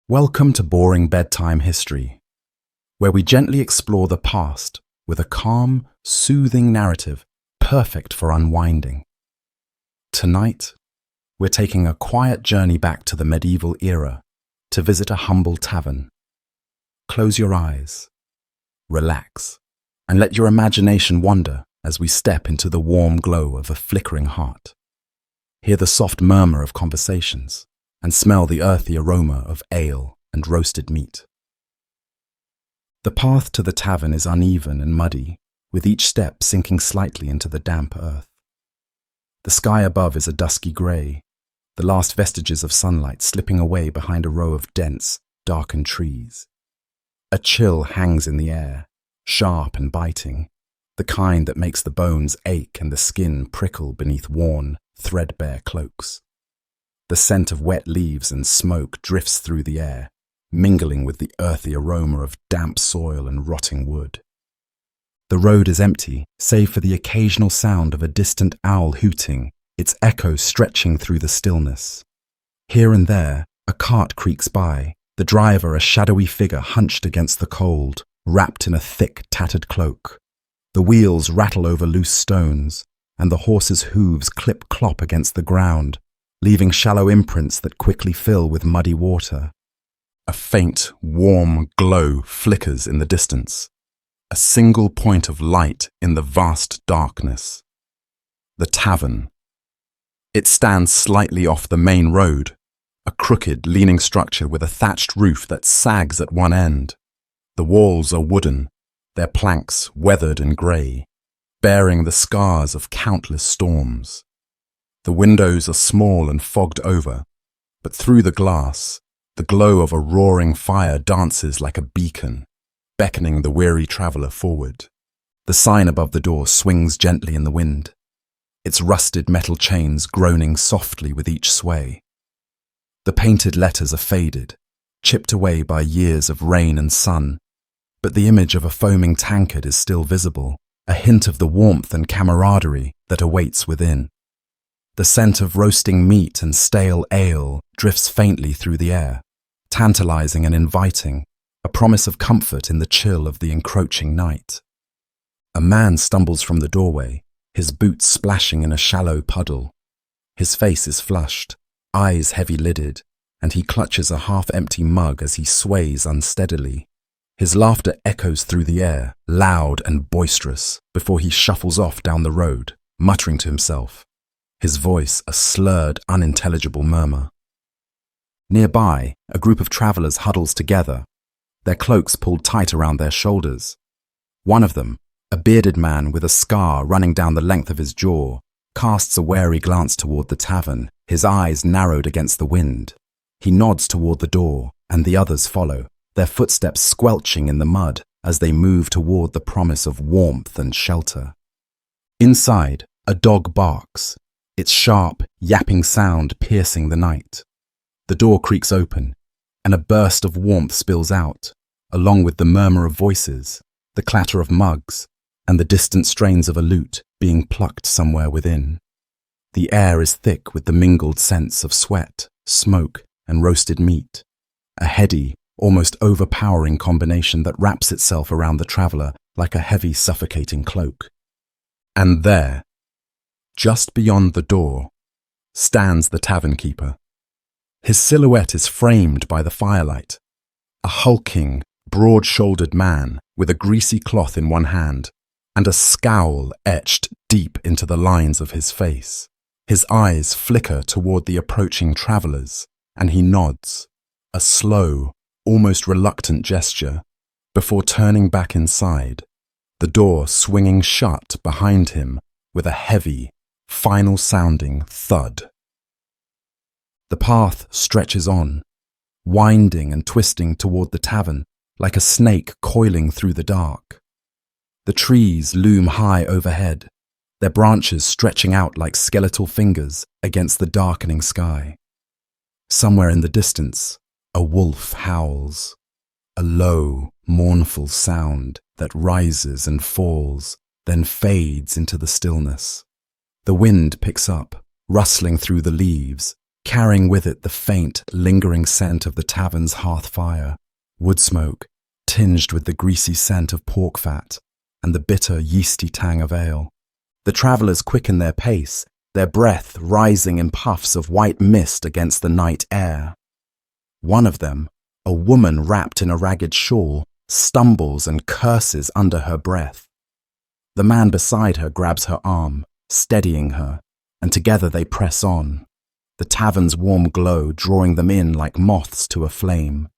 Welcome to Boring Bedtime History, where we gently explore the past with a calm, soothing narrative perfect for unwinding. Tonight, we're taking a quiet journey back to the medieval era to visit a humble tavern. Close your eyes, relax, and let your imagination wander as we step into the warm glow of a flickering heart. Hear the soft murmur of conversations and smell the earthy aroma of ale and roasted meat. The path to the tavern is uneven and muddy, with each step sinking slightly into the damp earth. The sky above is a dusky grey, the last vestiges of sunlight slipping away behind a row of dense, darkened trees. A chill hangs in the air, sharp and biting, the kind that makes the bones ache and the skin prickle beneath worn, threadbare cloaks. The scent of wet leaves and smoke drifts through the air, mingling with the earthy aroma of damp soil and rotting wood. The road is empty, save for the occasional sound of a distant owl hooting, its echo stretching through the stillness. Here and there, a cart creaks by, the driver a shadowy figure hunched against the cold, wrapped in a thick, tattered cloak. The wheels rattle over loose stones, and the horse's hooves clip-clop against the ground, leaving shallow imprints that quickly fill with muddy water. A faint, warm glow flickers in the distance, a single point of light in the vast darkness. The tavern. It stands slightly off the main road, a crooked, leaning structure with a thatched roof that sags at one end. The walls are wooden, their planks weathered and grey, bearing the scars of countless storms. The windows are small and fogged over, but through the glass, the glow of a roaring fire dances like a beacon, beckoning the weary traveller forward. The sign above the door swings gently in the wind, its rusted metal chains groaning softly with each sway. The painted letters are faded, chipped away by years of rain and sun, but the image of a foaming tankard is still visible, a hint of the warmth and camaraderie that awaits within. The scent of roasting meat and stale ale drifts faintly through the air, tantalizing and inviting, a promise of comfort in the chill of the encroaching night. A man stumbles from the doorway, his boots splashing in a shallow puddle. His face is flushed, eyes heavy-lidded, and he clutches a half-empty mug as he sways unsteadily. His laughter echoes through the air, loud and boisterous, before he shuffles off down the road, muttering to himself, his voice a slurred, unintelligible murmur. Nearby, a group of travellers huddles together, their cloaks pulled tight around their shoulders. One of them, a bearded man with a scar running down the length of his jaw, casts a wary glance toward the tavern, his eyes narrowed against the wind. He nods toward the door, and the others follow, their footsteps squelching in the mud as they move toward the promise of warmth and shelter. Inside, a dog barks, its sharp, yapping sound piercing the night. The door creaks open, and a burst of warmth spills out, along with the murmur of voices, the clatter of mugs, and the distant strains of a lute being plucked somewhere within. The air is thick with the mingled scents of sweat, smoke, and roasted meat, a heady, almost overpowering combination that wraps itself around the traveller like a heavy, suffocating cloak. And there, just beyond the door, stands the tavern keeper. His silhouette is framed by the firelight, a hulking, broad-shouldered man with a greasy cloth in one hand and a scowl etched deep into the lines of his face. His eyes flicker toward the approaching travellers, and he nods, a slow, almost reluctant gesture, before turning back inside, the door swinging shut behind him with a heavy, final-sounding thud. The path stretches on, winding and twisting toward the tavern like a snake coiling through the dark. The trees loom high overhead, their branches stretching out like skeletal fingers against the darkening sky. Somewhere in the distance, a wolf howls, a low, mournful sound that rises and falls, then fades into the stillness. The wind picks up, rustling through the leaves, carrying with it the faint, lingering scent of the tavern's hearth fire, wood smoke, tinged with the greasy scent of pork fat, and the bitter, yeasty tang of ale. The travellers quicken their pace, their breath rising in puffs of white mist against the night air. One of them, a woman wrapped in a ragged shawl, stumbles and curses under her breath. The man beside her grabs her arm, steadying her, and together they press on, the tavern's warm glow drawing them in like moths to a flame.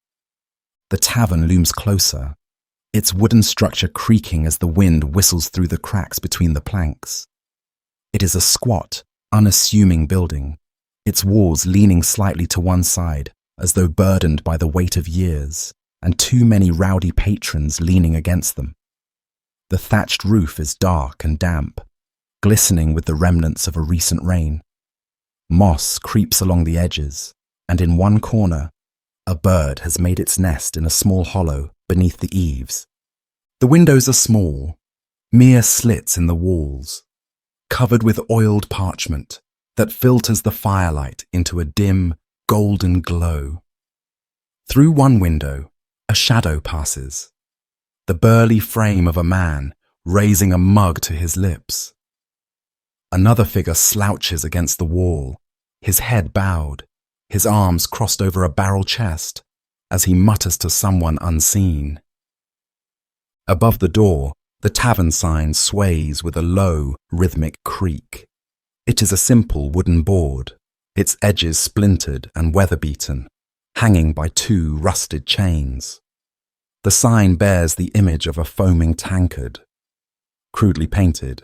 The tavern looms closer, its wooden structure creaking as the wind whistles through the cracks between the planks. It is a squat, unassuming building, its walls leaning slightly to one side, as though burdened by the weight of years, and too many rowdy patrons leaning against them. The thatched roof is dark and damp, glistening with the remnants of a recent rain. Moss creeps along the edges, and in one corner, a bird has made its nest in a small hollow beneath the eaves. The windows are small, mere slits in the walls, covered with oiled parchment that filters the firelight into a dim, golden glow. Through one window, a shadow passes, the burly frame of a man raising a mug to his lips. Another figure slouches against the wall, his head bowed, his arms crossed over a barrel chest, as he mutters to someone unseen. Above the door, the tavern sign sways with a low, rhythmic creak. It is a simple wooden board, its edges splintered and weather-beaten, hanging by two rusted chains. The sign bears the image of a foaming tankard, crudely painted,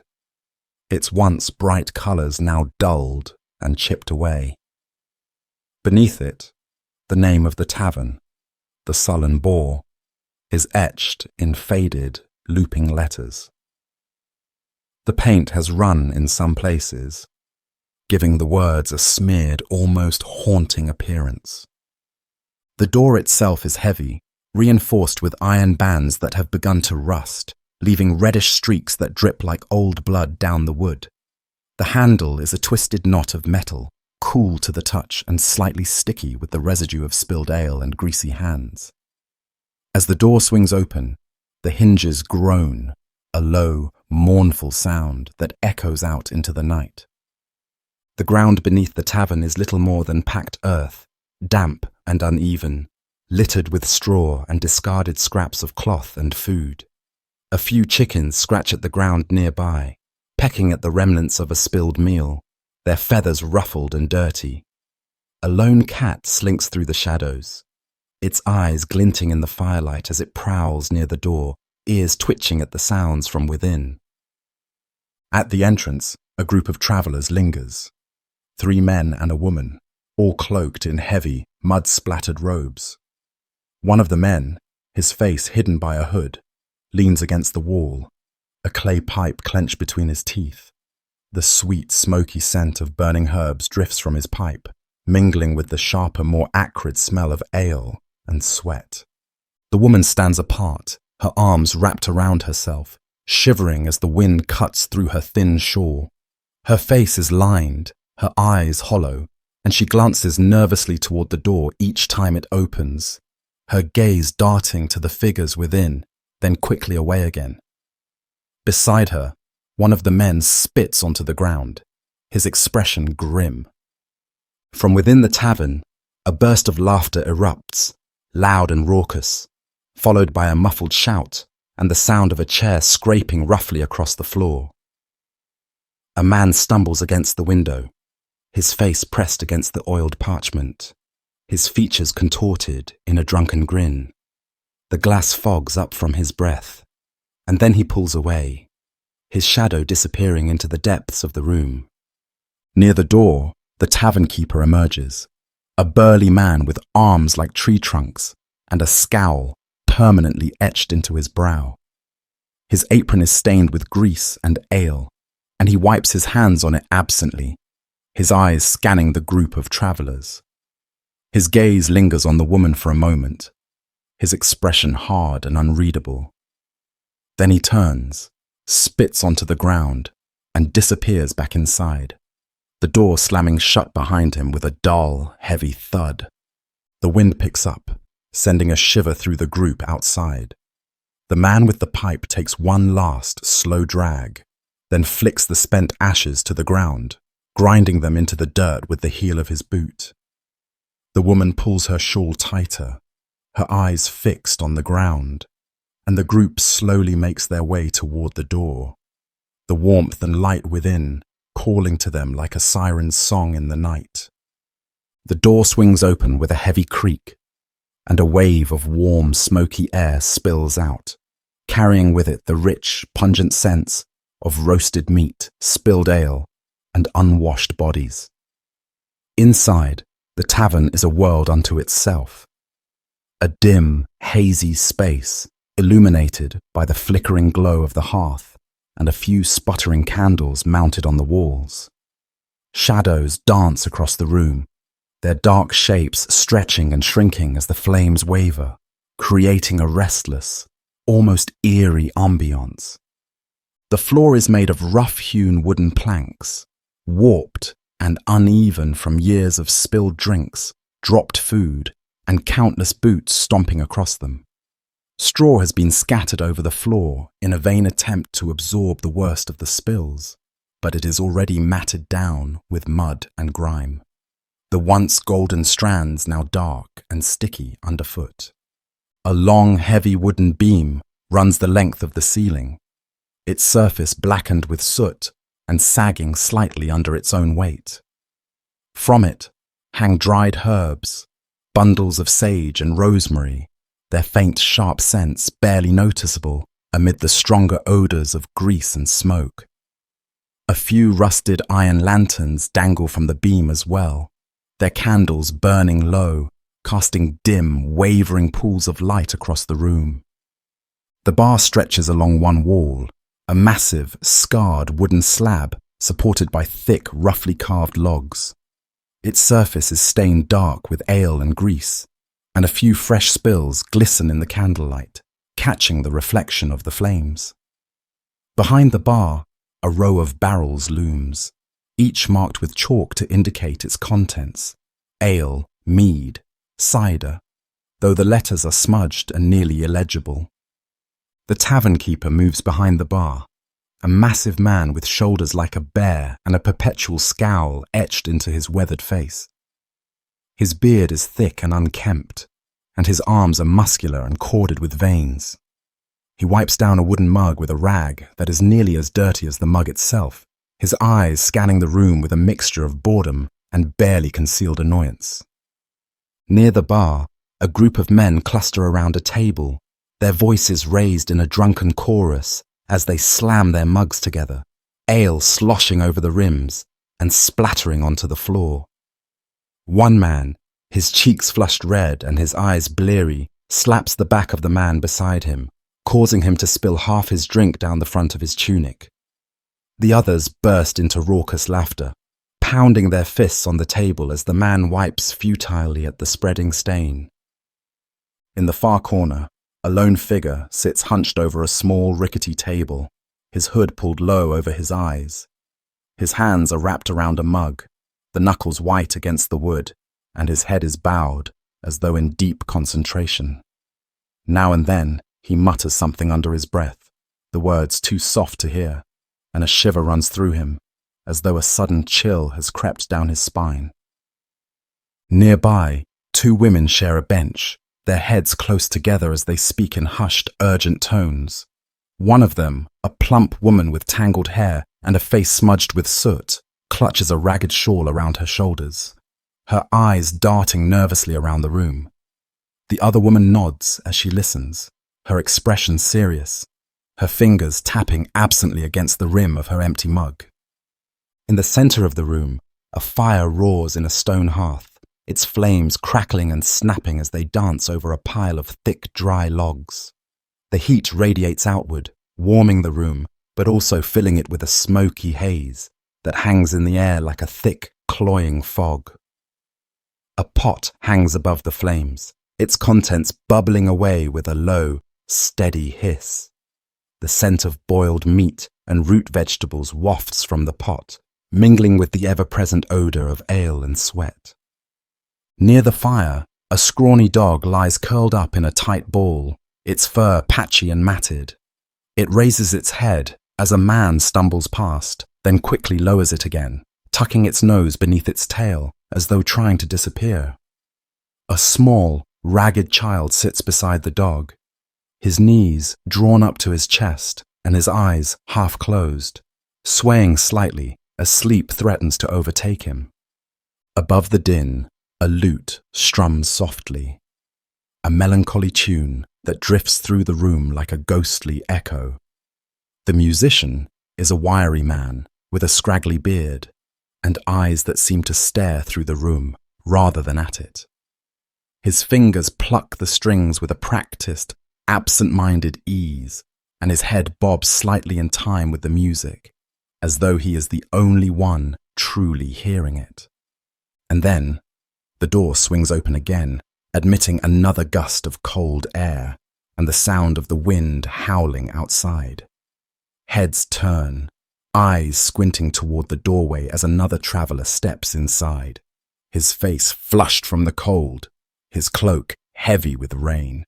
its once bright colours now dulled and chipped away. Beneath it, the name of the tavern, the Sullen Boar, is etched in faded, looping letters. The paint has run in some places, giving the words a smeared, almost haunting appearance. The door itself is heavy, reinforced with iron bands that have begun to rust, leaving reddish streaks that drip like old blood down the wood. The handle is a twisted knot of metal, cool to the touch and slightly sticky with the residue of spilled ale and greasy hands. As the door swings open, the hinges groan, a low, mournful sound that echoes out into the night. The ground beneath the tavern is little more than packed earth, damp and uneven, littered with straw and discarded scraps of cloth and food. A few chickens scratch at the ground nearby, pecking at the remnants of a spilled meal, their feathers ruffled and dirty. A lone cat slinks through the shadows, its eyes glinting in the firelight as it prowls near the door, ears twitching at the sounds from within. At the entrance, a group of travellers lingers. 3 men and a woman, all cloaked in heavy, mud-splattered robes. One of the men, his face hidden by a hood, leans against the wall, a clay pipe clenched between his teeth. The sweet, smoky scent of burning herbs drifts from his pipe, mingling with the sharper, more acrid smell of ale and sweat. The woman stands apart, her arms wrapped around herself, shivering as the wind cuts through her thin shawl. Her face is lined, her eyes hollow, and she glances nervously toward the door each time it opens, her gaze darting to the figures within, then quickly away again. Beside her, one of the men spits onto the ground, his expression grim. From within the tavern, a burst of laughter erupts, loud and raucous, followed by a muffled shout and the sound of a chair scraping roughly across the floor. A man stumbles against the window, his face pressed against the oiled parchment, his features contorted in a drunken grin. The glass fogs up from his breath, and then he pulls away, his shadow disappearing into the depths of the room. Near the door, the tavern keeper emerges, a burly man with arms like tree trunks and a scowl permanently etched into his brow. His apron is stained with grease and ale, and he wipes his hands on it absently, his eyes scanning the group of travellers. His gaze lingers on the woman for a moment, his expression hard and unreadable. Then he turns, spits onto the ground, and disappears back inside. the door slamming shut behind him with a dull, heavy thud. The wind picks up, sending a shiver through the group outside. The man with the pipe takes one last, slow drag, then flicks the spent ashes to the ground, grinding them into the dirt with the heel of his boot. The woman pulls her shawl tighter, her eyes fixed on the ground, and the group slowly makes their way toward the door, the warmth and light within calling to them like a siren's song in the night. The door swings open with a heavy creak, and a wave of warm, smoky air spills out, carrying with it the rich, pungent scents of roasted meat, spilled ale, and unwashed bodies. Inside, the tavern is a world unto itself. A dim, hazy space, illuminated by the flickering glow of the hearth and a few sputtering candles mounted on the walls. Shadows dance across the room, their dark shapes stretching and shrinking as the flames waver, creating a restless, almost eerie ambience. The floor is made of rough-hewn wooden planks, warped and uneven from years of spilled drinks, dropped food, and countless boots stomping across them. Straw has been scattered over the floor in a vain attempt to absorb the worst of the spills, but it is already matted down with mud and grime. The once golden strands now dark and sticky underfoot. A long, heavy wooden beam runs the length of the ceiling, its surface blackened with soot and sagging slightly under its own weight. From it hang dried herbs, bundles of sage and rosemary, their faint, sharp scents barely noticeable amid the stronger odors of grease and smoke. A few rusted iron lanterns dangle from the beam as well, their candles burning low, casting dim, wavering pools of light across the room. The bar stretches along one wall, a massive, scarred wooden slab supported by thick, roughly carved logs. Its surface is stained dark with ale and grease, and a few fresh spills glisten in the candlelight, catching the reflection of the flames. Behind the bar, a row of barrels looms, each marked with chalk to indicate its contents: ale, mead, cider, though the letters are smudged and nearly illegible. The tavern keeper moves behind the bar, a massive man with shoulders like a bear and a perpetual scowl etched into his weathered face. His beard is thick and unkempt, and his arms are muscular and corded with veins. He wipes down a wooden mug with a rag that is nearly as dirty as the mug itself, his eyes scanning the room with a mixture of boredom and barely concealed annoyance. Near the bar, a group of men cluster around a table, their voices raised in a drunken chorus as they slam their mugs together, ale sloshing over the rims and splattering onto the floor. One man, his cheeks flushed red and his eyes bleary, slaps the back of the man beside him, causing him to spill half his drink down the front of his tunic. The others burst into raucous laughter, pounding their fists on the table as the man wipes futilely at the spreading stain. In the far corner, a lone figure sits hunched over a small, rickety table, his hood pulled low over his eyes. His hands are wrapped around a mug, the knuckles white against the wood, and his head is bowed, as though in deep concentration. Now and then, he mutters something under his breath, the words too soft to hear, and a shiver runs through him, as though a sudden chill has crept down his spine. Nearby, two women share a bench, their heads close together as they speak in hushed, urgent tones. One of them, a plump woman with tangled hair and a face smudged with soot, clutches a ragged shawl around her shoulders, her eyes darting nervously around the room. The other woman nods as she listens, her expression serious, her fingers tapping absently against the rim of her empty mug. In the center of the room, a fire roars in a stone hearth, its flames crackling and snapping as they dance over a pile of thick, dry logs. The heat radiates outward, warming the room, but also filling it with a smoky haze that hangs in the air like a thick, cloying fog. A pot hangs above the flames, its contents bubbling away with a low, steady hiss. The scent of boiled meat and root vegetables wafts from the pot, mingling with the ever-present odour of ale and sweat. Near the fire, a scrawny dog lies curled up in a tight ball, its fur patchy and matted. It raises its head as a man stumbles past, then quickly lowers it again, tucking its nose beneath its tail as though trying to disappear. A small, ragged child sits beside the dog, his knees drawn up to his chest and his eyes half closed, swaying slightly as sleep threatens to overtake him. Above the din, a lute strums softly, a melancholy tune that drifts through the room like a ghostly echo. The musician is a wiry man with a scraggly beard and eyes that seem to stare through the room rather than at it. His fingers pluck the strings with a practiced, absent-minded ease, and his head bobs slightly in time with the music, as though he is the only one truly hearing it. And then, the door swings open again, admitting another gust of cold air and the sound of the wind howling outside. Heads turn, eyes squinting toward the doorway as another traveller steps inside, his face flushed from the cold, his cloak heavy with rain.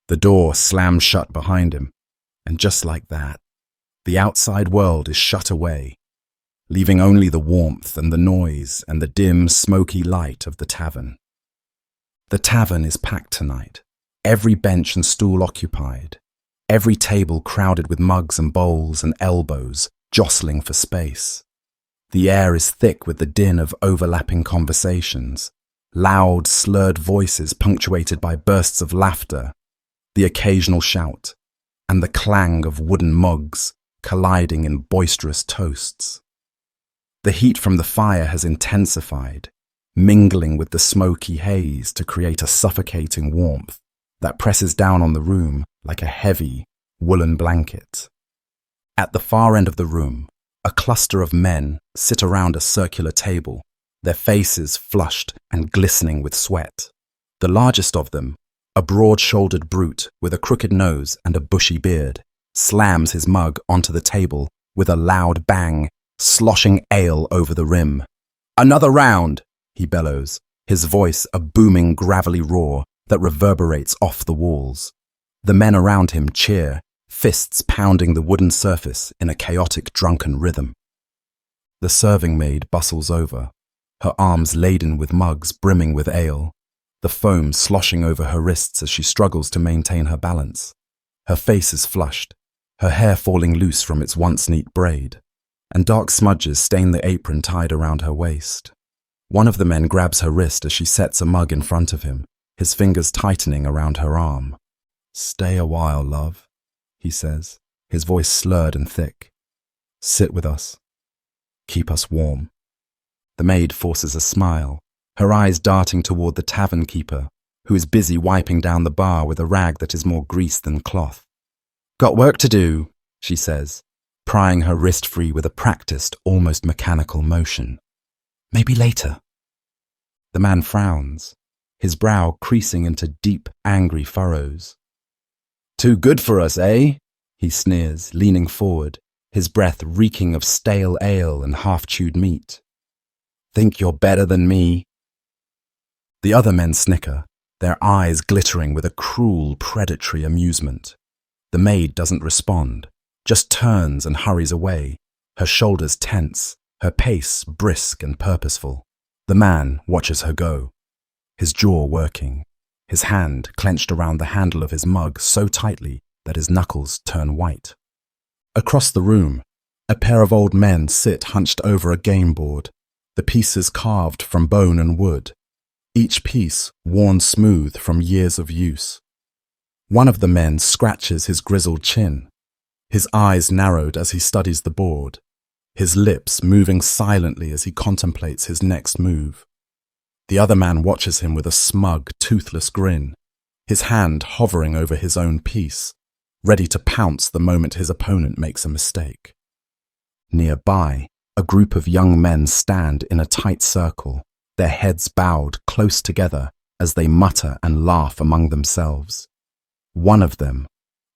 The door slams shut behind him, and just like that, the outside world is shut away, leaving only the warmth and the noise and the dim, smoky light of the tavern. The tavern is packed tonight, every bench and stool occupied, every table crowded with mugs and bowls and elbows jostling for space. The air is thick with the din of overlapping conversations, loud, slurred voices punctuated by bursts of laughter, the occasional shout, and the clang of wooden mugs colliding in boisterous toasts. The heat from the fire has intensified, mingling with the smoky haze to create a suffocating warmth that presses down on the room like a heavy, woolen blanket. At the far end of the room, a cluster of men sit around a circular table, their faces flushed and glistening with sweat. The largest of them, a broad-shouldered brute with a crooked nose and a bushy beard, slams his mug onto the table with a loud bang, sloshing ale over the rim. "Another round!" he bellows, his voice a booming, gravelly roar that reverberates off the walls. The men around him cheer, fists pounding the wooden surface in a chaotic, drunken rhythm. The serving maid bustles over, her arms laden with mugs brimming with ale, the foam sloshing over her wrists as she struggles to maintain her balance. Her face is flushed, her hair falling loose from its once neat braid, and dark smudges stain the apron tied around her waist. One of the men grabs her wrist as she sets a mug in front of him, his fingers tightening around her arm. "Stay a while, love," he says, his voice slurred and thick. "Sit with us. Keep us warm." The maid forces a smile, her eyes darting toward the tavern keeper, who is busy wiping down the bar with a rag that is more grease than cloth. "Got work to do," she says, prying her wrist free with a practiced, almost mechanical motion. "Maybe later." The man frowns, his brow creasing into deep, angry furrows. "Too good for us, eh?" he sneers, leaning forward, his breath reeking of stale ale and half-chewed meat. "Think you're better than me?" The other men snicker, their eyes glittering with a cruel, predatory amusement. The maid doesn't respond, just turns and hurries away, her shoulders tense, her pace brisk and purposeful. The man watches her go, his jaw working, his hand clenched around the handle of his mug so tightly that his knuckles turn white. Across the room, a pair of old men sit hunched over a game board, the pieces carved from bone and wood, each piece worn smooth from years of use. One of the men scratches his grizzled chin, his eyes narrowed as he studies the board, his lips moving silently as he contemplates his next move. The other man watches him with a smug, toothless grin, his hand hovering over his own piece, ready to pounce the moment his opponent makes a mistake. Nearby, a group of young men stand in a tight circle, their heads bowed close together as they mutter and laugh among themselves. One of them,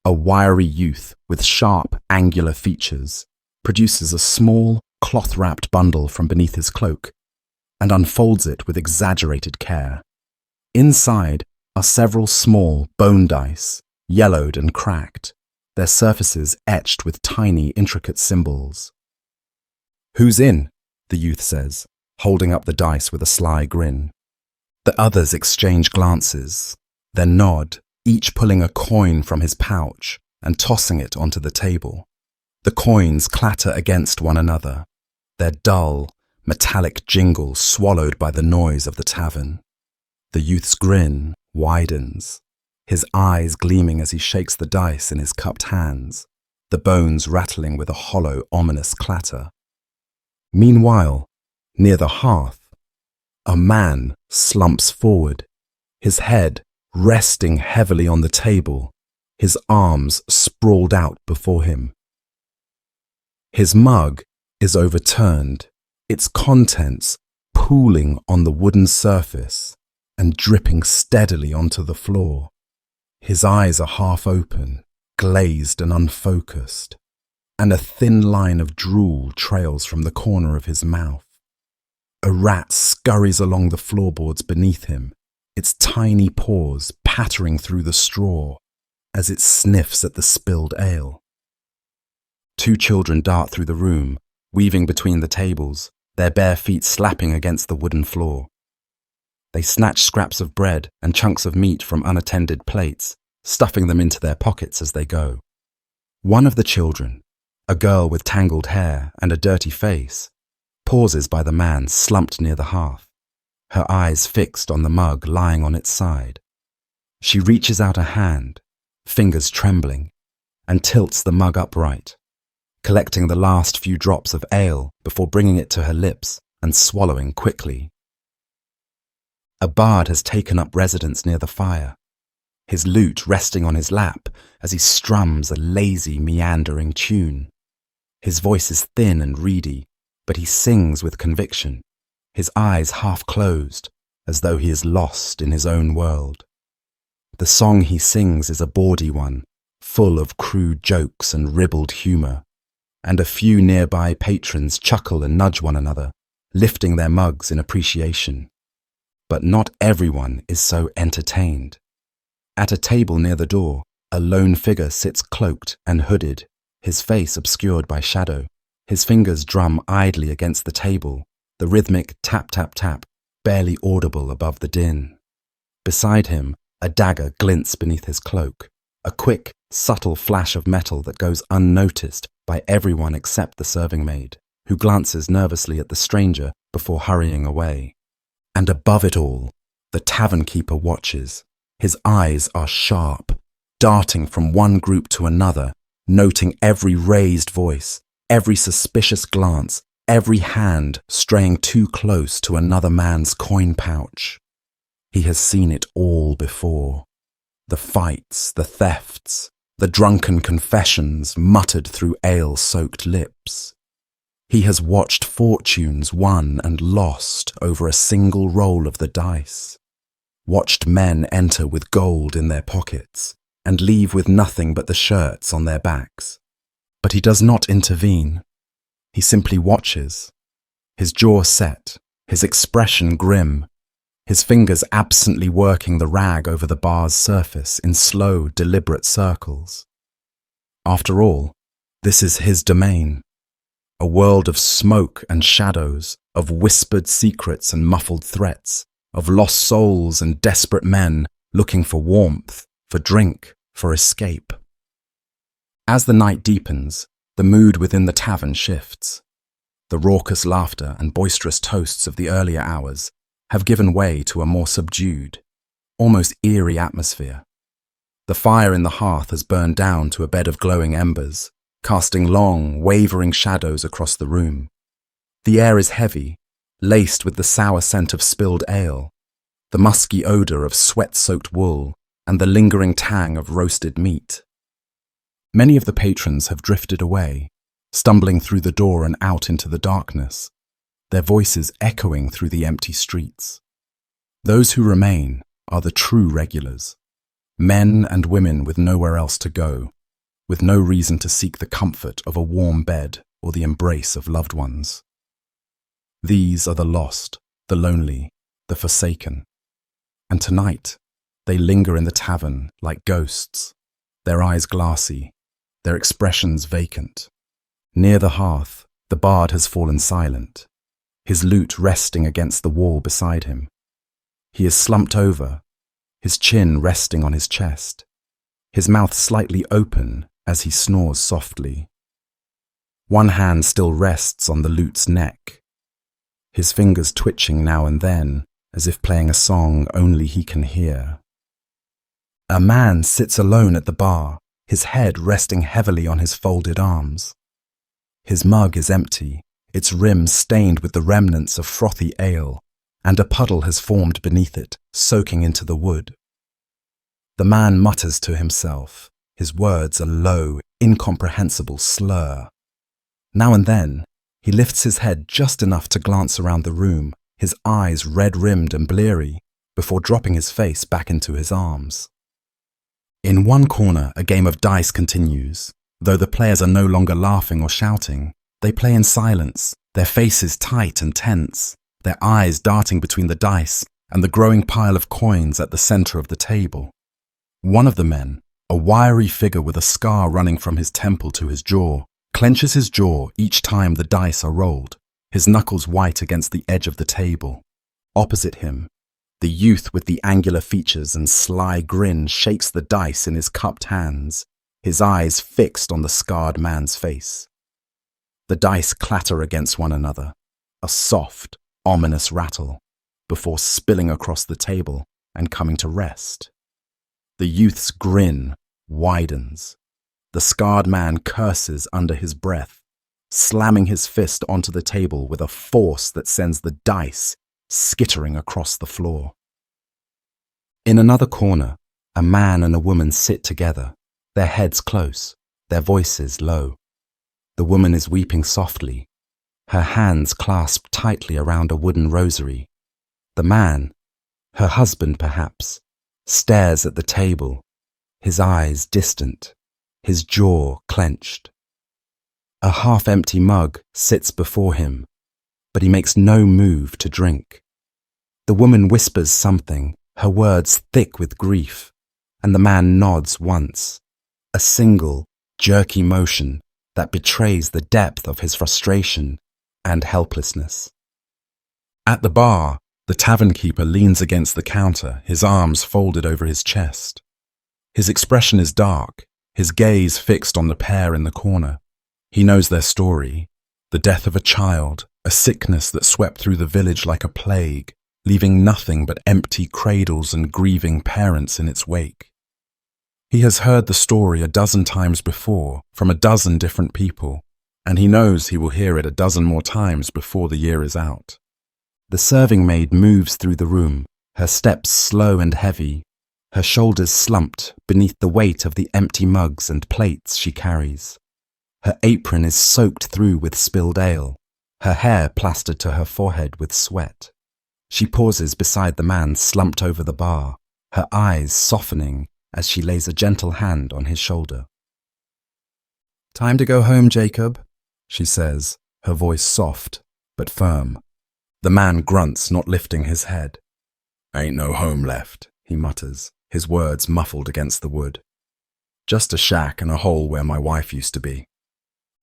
a wiry youth with sharp, angular features, produces a small, cloth-wrapped bundle from beneath his cloak and unfolds it with exaggerated care. Inside are several small bone dice, yellowed and cracked, their surfaces etched with tiny, intricate symbols. "Who's in?" the youth says, holding up the dice with a sly grin. The others exchange glances, then nod, each pulling a coin from his pouch and tossing it onto the table. The coins clatter against one another, their dull, metallic jingle swallowed by the noise of the tavern. The youth's grin widens, his eyes gleaming as he shakes the dice in his cupped hands, the bones rattling with a hollow, ominous clatter. Meanwhile, near the hearth, a man slumps forward, his head resting heavily on the table, his arms sprawled out before him. His mug is overturned, its contents pooling on the wooden surface and dripping steadily onto the floor. His eyes are half open, glazed and unfocused, and a thin line of drool trails from the corner of his mouth. A rat scurries along the floorboards beneath him, its tiny paws pattering through the straw as it sniffs at the spilled ale. Two children dart through the room, weaving between the tables, their bare feet slapping against the wooden floor. They snatch scraps of bread and chunks of meat from unattended plates, stuffing them into their pockets as they go. One of the children, a girl with tangled hair and a dirty face, pauses by the man slumped near the hearth, her eyes fixed on the mug lying on its side. She reaches out a hand, fingers trembling, and tilts the mug upright, collecting the last few drops of ale before bringing it to her lips and swallowing quickly. A bard has taken up residence near the fire, his lute resting on his lap as he strums a lazy, meandering tune. His voice is thin and reedy, but he sings with conviction, his eyes half closed, as though he is lost in his own world. The song he sings is a bawdy one, full of crude jokes and ribald humour, and a few nearby patrons chuckle and nudge one another, lifting their mugs in appreciation. But not everyone is so entertained. At a table near the door, a lone figure sits cloaked and hooded, his face obscured by shadow. His fingers drum idly against the table, the rhythmic tap-tap-tap barely audible above the din. Beside him, a dagger glints beneath his cloak, a quick, subtle flash of metal that goes unnoticed by everyone except the serving maid, who glances nervously at the stranger before hurrying away. And above it all, the tavern keeper watches. His eyes are sharp, darting from one group to another, noting every raised voice, every suspicious glance, every hand straying too close to another man's coin pouch. He has seen it all before. The fights, the thefts, the drunken confessions muttered through ale-soaked lips. He has watched fortunes won and lost over a single roll of the dice, watched men enter with gold in their pockets and leave with nothing but the shirts on their backs. But he does not intervene. He simply watches, his jaw set, his expression grim, his fingers absently working the rag over the bar's surface in slow, deliberate circles. After all, this is his domain, a world of smoke and shadows, of whispered secrets and muffled threats, of lost souls and desperate men looking for warmth, for drink, for escape. As the night deepens, the mood within the tavern shifts. The raucous laughter and boisterous toasts of the earlier hours have given way to a more subdued, almost eerie atmosphere. The fire in the hearth has burned down to a bed of glowing embers, casting long, wavering shadows across the room. The air is heavy, laced with the sour scent of spilled ale, the musky odour of sweat-soaked wool, and the lingering tang of roasted meat. Many of the patrons have drifted away, stumbling through the door and out into the darkness, their voices echoing through the empty streets. Those who remain are the true regulars, men and women with nowhere else to go, with no reason to seek the comfort of a warm bed or the embrace of loved ones. These are the lost, the lonely, the forsaken. And tonight, they linger in the tavern like ghosts, their eyes glassy, their expressions vacant. Near the hearth, the bard has fallen silent, his lute resting against the wall beside him. He is slumped over, his chin resting on his chest, his mouth slightly open as he snores softly. One hand still rests on the lute's neck, his fingers twitching now and then as if playing a song only he can hear. A man sits alone at the bar, his head resting heavily on his folded arms. His mug is empty, its rim stained with the remnants of frothy ale, and a puddle has formed beneath it, soaking into the wood. The man mutters to himself, his words a low, incomprehensible slur. Now and then, he lifts his head just enough to glance around the room, his eyes red-rimmed and bleary, before dropping his face back into his arms. In one corner, a game of dice continues. Though the players are no longer laughing or shouting, they play in silence, their faces tight and tense, their eyes darting between the dice and the growing pile of coins at the center of the table. One of the men, a wiry figure with a scar running from his temple to his jaw, clenches his jaw each time the dice are rolled, his knuckles white against the edge of the table. Opposite him, the youth with the angular features and sly grin shakes the dice in his cupped hands, his eyes fixed on the scarred man's face. The dice clatter against one another, a soft, ominous rattle, before spilling across the table and coming to rest. The youth's grin widens. The scarred man curses under his breath, slamming his fist onto the table with a force that sends the dice skittering across the floor. In another corner, a man and a woman sit together, their heads close, their voices low. The woman is weeping softly, her hands clasped tightly around a wooden rosary. The man, her husband perhaps, stares at the table, his eyes distant, his jaw clenched. A half-empty mug sits before him, but he makes no move to drink. The woman whispers something, her words thick with grief, and the man nods once, a single, jerky motion that betrays the depth of his frustration and helplessness. At the bar, the tavern keeper leans against the counter, his arms folded over his chest. His expression is dark, his gaze fixed on the pair in the corner. He knows their story, the death of a child, a sickness that swept through the village like a plague, leaving nothing but empty cradles and grieving parents in its wake. He has heard the story a dozen times before from a dozen different people, and he knows he will hear it a dozen more times before the year is out. The serving maid moves through the room, her steps slow and heavy, her shoulders slumped beneath the weight of the empty mugs and plates she carries. Her apron is soaked through with spilled ale, her hair plastered to her forehead with sweat. She pauses beside the man slumped over the bar, her eyes softening as she lays a gentle hand on his shoulder. "Time to go home, Jacob," she says, her voice soft but firm. The man grunts, not lifting his head. "Ain't no home left," he mutters, his words muffled against the wood. "Just a shack and a hole where my wife used to be."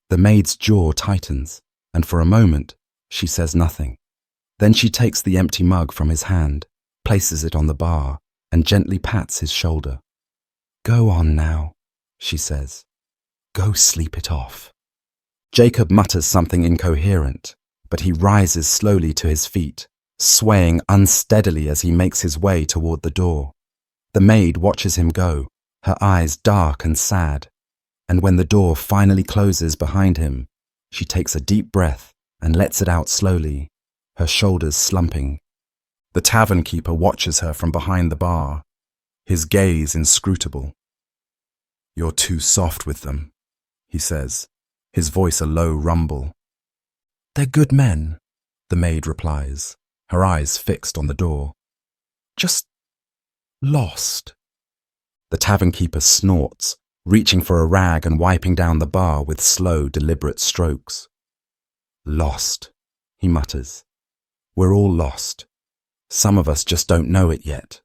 The maid's jaw tightens, and for a moment she says nothing. Then she takes the empty mug from his hand, places it on the bar, and gently pats his shoulder. "Go on now," she says. "Go sleep it off." Jacob mutters something incoherent, but he rises slowly to his feet, swaying unsteadily as he makes his way toward the door. The maid watches him go, her eyes dark and sad, and when the door finally closes behind him, she takes a deep breath and lets it out slowly, her shoulders slumping. The tavern keeper watches her from behind the bar, his gaze inscrutable. "You're too soft with them," he says, his voice a low rumble. "They're good men," the maid replies, her eyes fixed on the door. "Just lost." The tavern keeper snorts, reaching for a rag and wiping down the bar with slow, deliberate strokes. Lost, he mutters. We're all lost. Some of us just don't know it yet.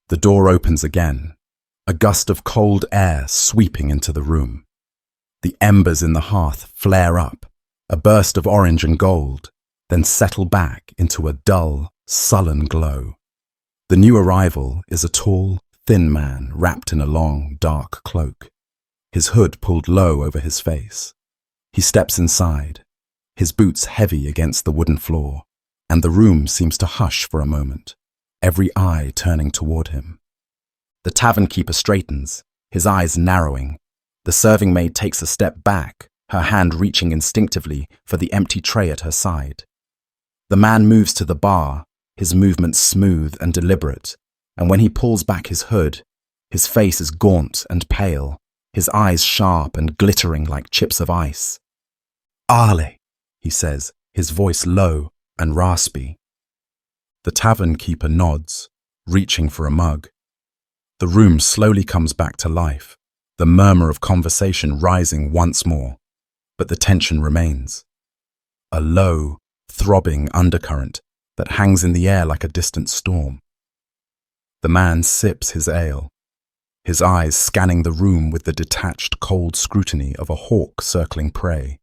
The door opens again, a gust of cold air sweeping into the room. The embers in the hearth flare up, a burst of orange and gold, then settle back into a dull, sullen glow. The new arrival is a tall, thin man wrapped in a long, dark cloak, his hood pulled low over his face. He steps inside, his boots heavy against the wooden floor, and the room seems to hush for a moment, every eye turning toward him. The tavern keeper straightens, his eyes narrowing. The serving maid takes a step back, her hand reaching instinctively for the empty tray at her side. The man moves to the bar, his movements smooth and deliberate, and when he pulls back his hood, his face is gaunt and pale, his eyes sharp and glittering like chips of ice. "Ale," he says, his voice low and raspy. The tavern keeper nods, reaching for a mug. The room slowly comes back to life, the murmur of conversation rising once more, but the tension remains. A low, throbbing undercurrent that hangs in the air like a distant storm. The man sips his ale, his eyes scanning the room with the detached, cold scrutiny of a hawk circling prey.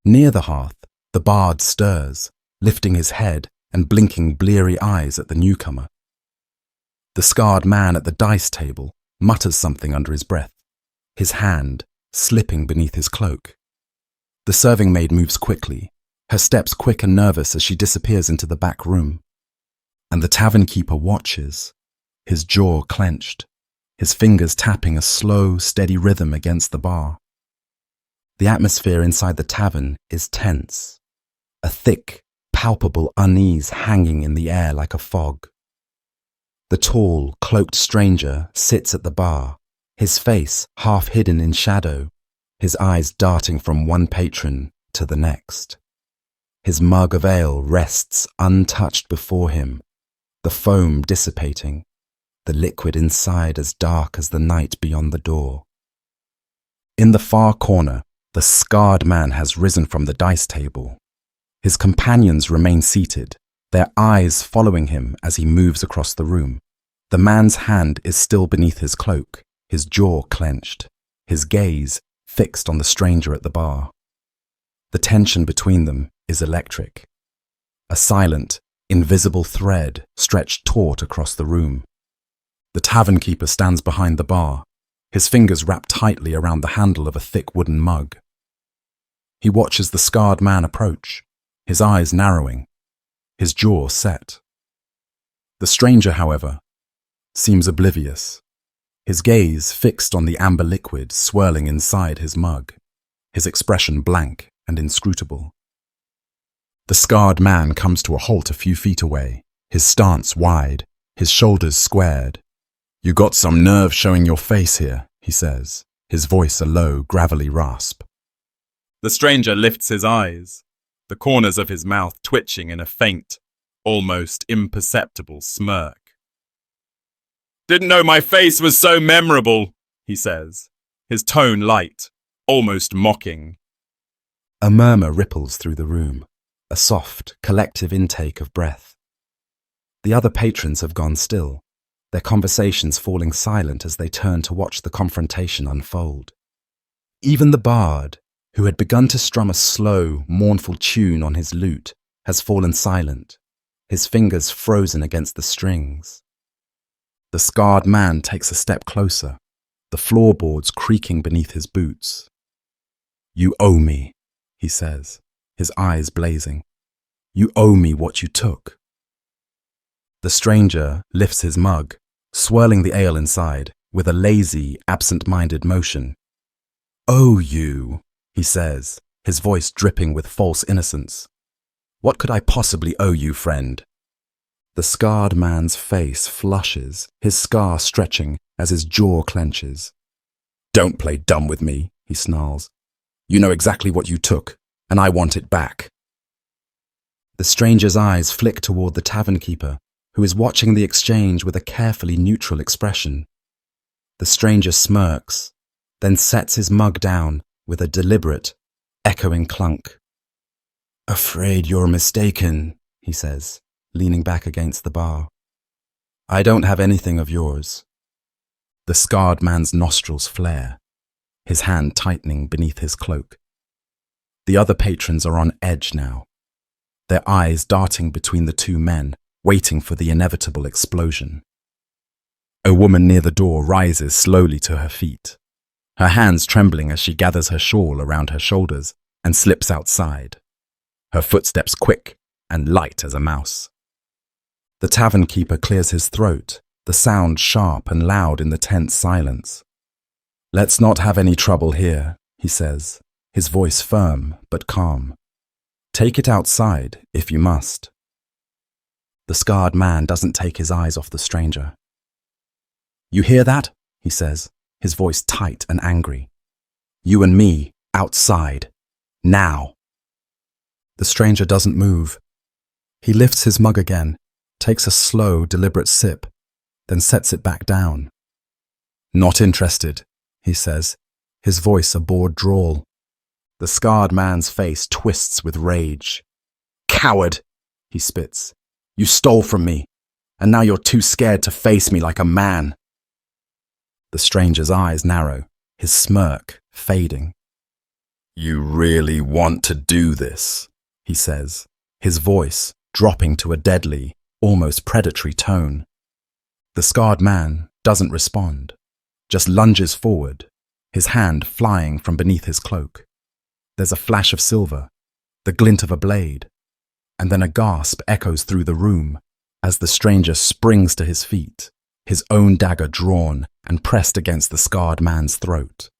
Near the hearth, the bard stirs, lifting his head and blinking bleary eyes at the newcomer. The scarred man at the dice table mutters something under his breath, his hand slipping beneath his cloak. The serving maid moves quickly, her steps quick and nervous as she disappears into the back room. And the tavern keeper watches, his jaw clenched, his fingers tapping a slow, steady rhythm against the bar. The atmosphere inside the tavern is tense, a thick, palpable unease hanging in the air like a fog. The tall, cloaked stranger sits at the bar, his face half hidden in shadow, his eyes darting from one patron to the next. His mug of ale rests untouched before him, the foam dissipating, the liquid inside as dark as the night beyond the door. In the far corner, the scarred man has risen from the dice table. His companions remain seated, their eyes following him as he moves across the room. The man's hand is still beneath his cloak, his jaw clenched, his gaze fixed on the stranger at the bar. The tension between them is electric. A silent, invisible thread stretched taut across the room. The tavern keeper stands behind the bar, his fingers wrapped tightly around the handle of a thick wooden mug. He watches the scarred man approach, his eyes narrowing, his jaw set. The stranger, however, seems oblivious, his gaze fixed on the amber liquid swirling inside his mug, his expression blank and inscrutable. The scarred man comes to a halt a few feet away, his stance wide, his shoulders squared. "You got some nerve showing your face here," he says, his voice a low, gravelly rasp. The stranger lifts his eyes, the corners of his mouth twitching in a faint, almost imperceptible smirk. "Didn't know my face was so memorable," he says, his tone light, almost mocking. A murmur ripples through the room, a soft, collective intake of breath. The other patrons have gone still, their conversations falling silent as they turn to watch the confrontation unfold. Even the bard, who had begun to strum a slow, mournful tune on his lute, has fallen silent, his fingers frozen against the strings. The scarred man takes a step closer, the floorboards creaking beneath his boots. "You owe me," he says, his eyes blazing. "You owe me what you took." The stranger lifts his mug, swirling the ale inside with a lazy, absent-minded motion. "Owe you," he says, his voice dripping with false innocence. "What could I possibly owe you, friend?" The scarred man's face flushes, his scar stretching as his jaw clenches. "Don't play dumb with me," he snarls. "You know exactly what you took, and I want it back." The stranger's eyes flick toward the tavern keeper, who is watching the exchange with a carefully neutral expression. The stranger smirks, then sets his mug down with a deliberate, echoing clunk. "Afraid you're mistaken," he says, leaning back against the bar. "I don't have anything of yours." The scarred man's nostrils flare, his hand tightening beneath his cloak. The other patrons are on edge now, their eyes darting between the two men, waiting for the inevitable explosion. A woman near the door rises slowly to her feet, her hands trembling as she gathers her shawl around her shoulders and slips outside, her footsteps quick and light as a mouse. The tavern keeper clears his throat, the sound sharp and loud in the tense silence. "Let's not have any trouble here," he says, his voice firm but calm. "Take it outside if you must." The scarred man doesn't take his eyes off the stranger. "You hear that?" he says, his voice tight and angry. "You and me, outside. Now." The stranger doesn't move. He lifts his mug again, takes a slow, deliberate sip, then sets it back down. "Not interested," he says, his voice a bored drawl. The scarred man's face twists with rage. "Coward," he spits. "You stole from me, and now you're too scared to face me like a man." The stranger's eyes narrow, his smirk fading. "You really want to do this?" he says, his voice dropping to a deadly, almost predatory tone. The scarred man doesn't respond, just lunges forward, his hand flying from beneath his cloak. There's a flash of silver, the glint of a blade, and then a gasp echoes through the room as the stranger springs to his feet, his own dagger drawn and pressed against the scarred man's throat.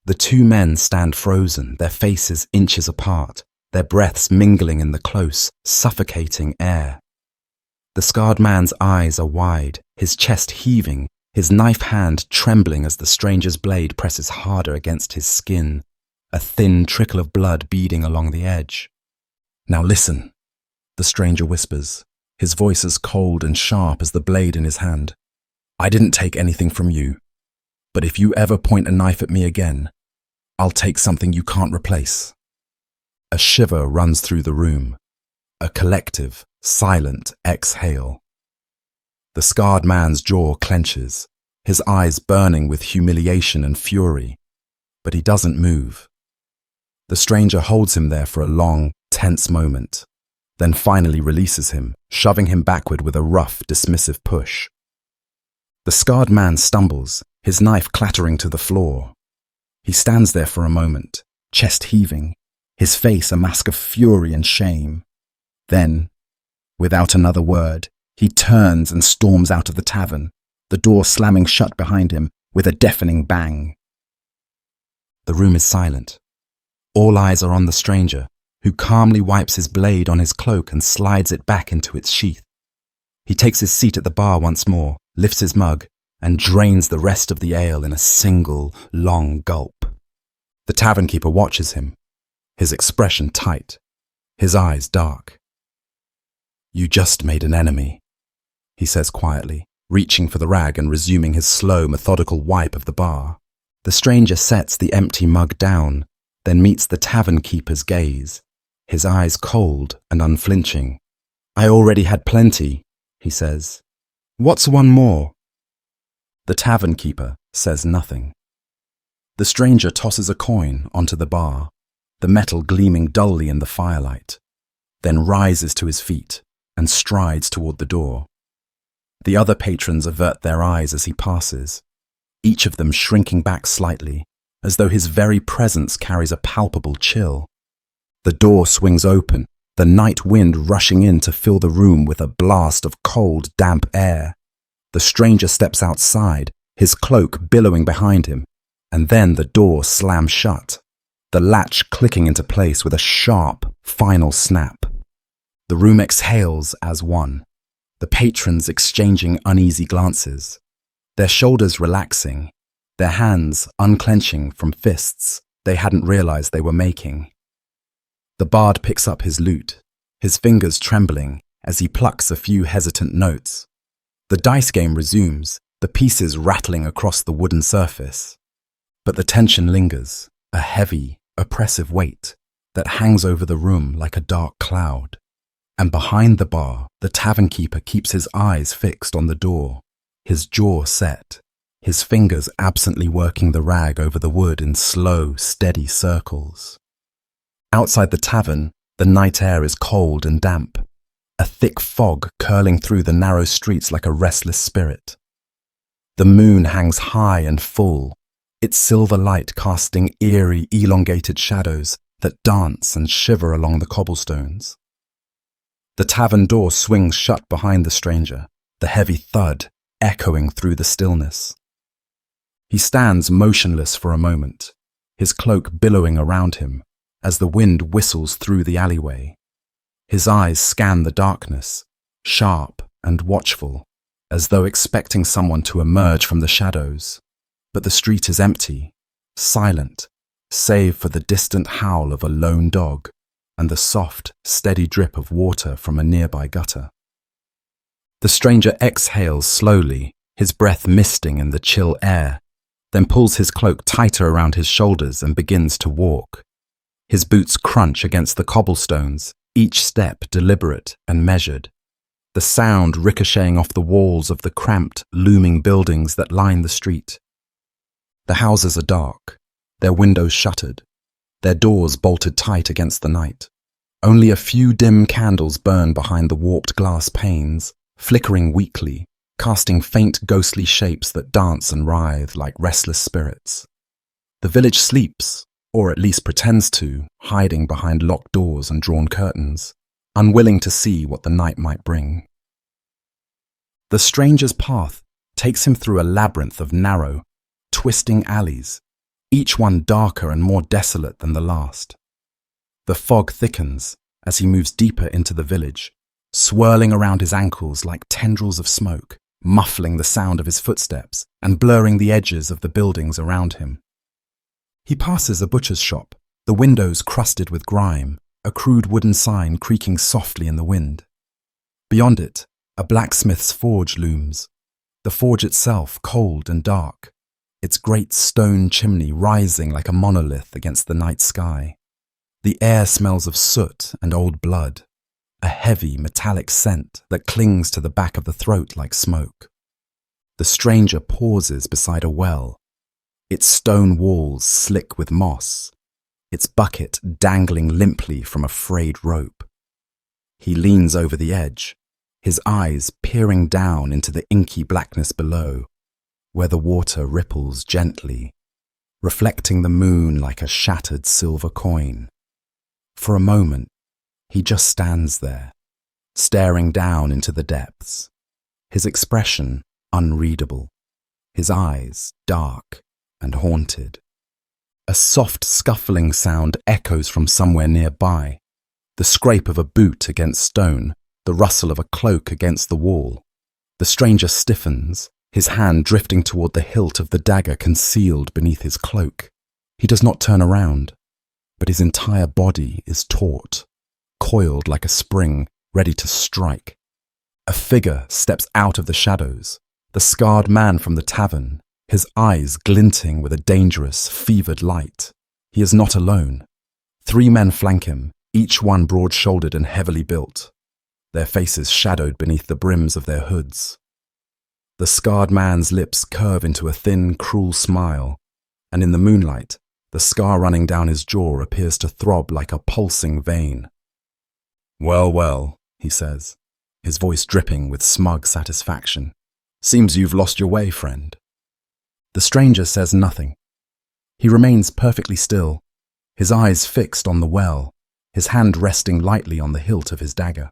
The two men stand frozen, their faces inches apart, their breaths mingling in the close, suffocating air. The scarred man's eyes are wide, his chest heaving, his knife hand trembling as the stranger's blade presses harder against his skin, a thin trickle of blood beading along the edge. "Now listen," the stranger whispers, his voice as cold and sharp as the blade in his hand. "I didn't take anything from you, but if you ever point a knife at me again, I'll take something you can't replace." A shiver runs through the room, a collective, silent exhale. The scarred man's jaw clenches, his eyes burning with humiliation and fury, but he doesn't move. The stranger holds him there for a long, tense moment, then finally releases him, shoving him backward with a rough, dismissive push. The scarred man stumbles, his knife clattering to the floor. He stands there for a moment, chest heaving, his face a mask of fury and shame. Then, without another word, he turns and storms out of the tavern, the door slamming shut behind him with a deafening bang. The room is silent. All eyes are on the stranger, who calmly wipes his blade on his cloak and slides it back into its sheath. He takes his seat at the bar once more, lifts his mug, and drains the rest of the ale in a single, long gulp. The tavern keeper watches him, his expression tight, his eyes dark. "You just made an enemy," he says quietly, reaching for the rag and resuming his slow, methodical wipe of the bar. The stranger sets the empty mug down, then meets the tavern keeper's gaze, his eyes cold and unflinching. "I already had plenty," he says. "What's one more?" The tavern keeper says nothing. The stranger tosses a coin onto the bar, the metal gleaming dully in the firelight, then rises to his feet and strides toward the door. The other patrons avert their eyes as he passes, each of them shrinking back slightly, as though his very presence carries a palpable chill. The door swings open, the night wind rushing in to fill the room with a blast of cold, damp air. The stranger steps outside, his cloak billowing behind him, and then the door slams shut, the latch clicking into place with a sharp, final snap. The room exhales as one, the patrons exchanging uneasy glances, their shoulders relaxing, their hands unclenching from fists they hadn't realized they were making. The bard picks up his lute, his fingers trembling as he plucks a few hesitant notes. The dice game resumes, the pieces rattling across the wooden surface. But the tension lingers, a heavy, oppressive weight that hangs over the room like a dark cloud. And behind the bar, the tavern keeper keeps his eyes fixed on the door, his jaw set, his fingers absently working the rag over the wood in slow, steady circles. Outside the tavern, the night air is cold and damp, a thick fog curling through the narrow streets like a restless spirit. The moon hangs high and full, its silver light casting eerie, elongated shadows that dance and shiver along the cobblestones. The tavern door swings shut behind the stranger, the heavy thud echoing through the stillness. He stands motionless for a moment, his cloak billowing around him as the wind whistles through the alleyway. His eyes scan the darkness, sharp and watchful, as though expecting someone to emerge from the shadows. But the street is empty, silent, save for the distant howl of a lone dog and the soft, steady drip of water from a nearby gutter. The stranger exhales slowly, his breath misting in the chill air, then pulls his cloak tighter around his shoulders and begins to walk. His boots crunch against the cobblestones, each step deliberate and measured, the sound ricocheting off the walls of the cramped, looming buildings that line the street. The houses are dark, their windows shuttered, their doors bolted tight against the night. Only a few dim candles burn behind the warped glass panes, flickering weakly, casting faint ghostly shapes that dance and writhe like restless spirits. The village sleeps, or at least pretends to, hiding behind locked doors and drawn curtains, unwilling to see what the night might bring. The stranger's path takes him through a labyrinth of narrow, twisting alleys, each one darker and more desolate than the last. The fog thickens as he moves deeper into the village, swirling around his ankles like tendrils of smoke, muffling the sound of his footsteps and blurring the edges of the buildings around him. He passes a butcher's shop, the windows crusted with grime, a crude wooden sign creaking softly in the wind. Beyond it, a blacksmith's forge looms, the forge itself cold and dark, its great stone chimney rising like a monolith against the night sky. The air smells of soot and old blood, a heavy metallic scent that clings to the back of the throat like smoke. The stranger pauses beside a well, its stone walls slick with moss, its bucket dangling limply from a frayed rope. He leans over the edge, his eyes peering down into the inky blackness below, where the water ripples gently, reflecting the moon like a shattered silver coin. For a moment, he just stands there, staring down into the depths, his expression unreadable, his eyes dark and haunted. A soft scuffling sound echoes from somewhere nearby, the scrape of a boot against stone, the rustle of a cloak against the wall. The stranger stiffens, his hand drifting toward the hilt of the dagger concealed beneath his cloak. He does not turn around, but his entire body is taut, coiled like a spring, ready to strike. A figure steps out of the shadows, the scarred man from the tavern, his eyes glinting with a dangerous, fevered light. He is not alone. 3 men flank him, each one broad-shouldered and heavily built, their faces shadowed beneath the brims of their hoods. The scarred man's lips curve into a thin, cruel smile, and in the moonlight, the scar running down his jaw appears to throb like a pulsing vein. "Well, well," he says, his voice dripping with smug satisfaction. "Seems you've lost your way, friend." The stranger says nothing. He remains perfectly still, his eyes fixed on the well, his hand resting lightly on the hilt of his dagger.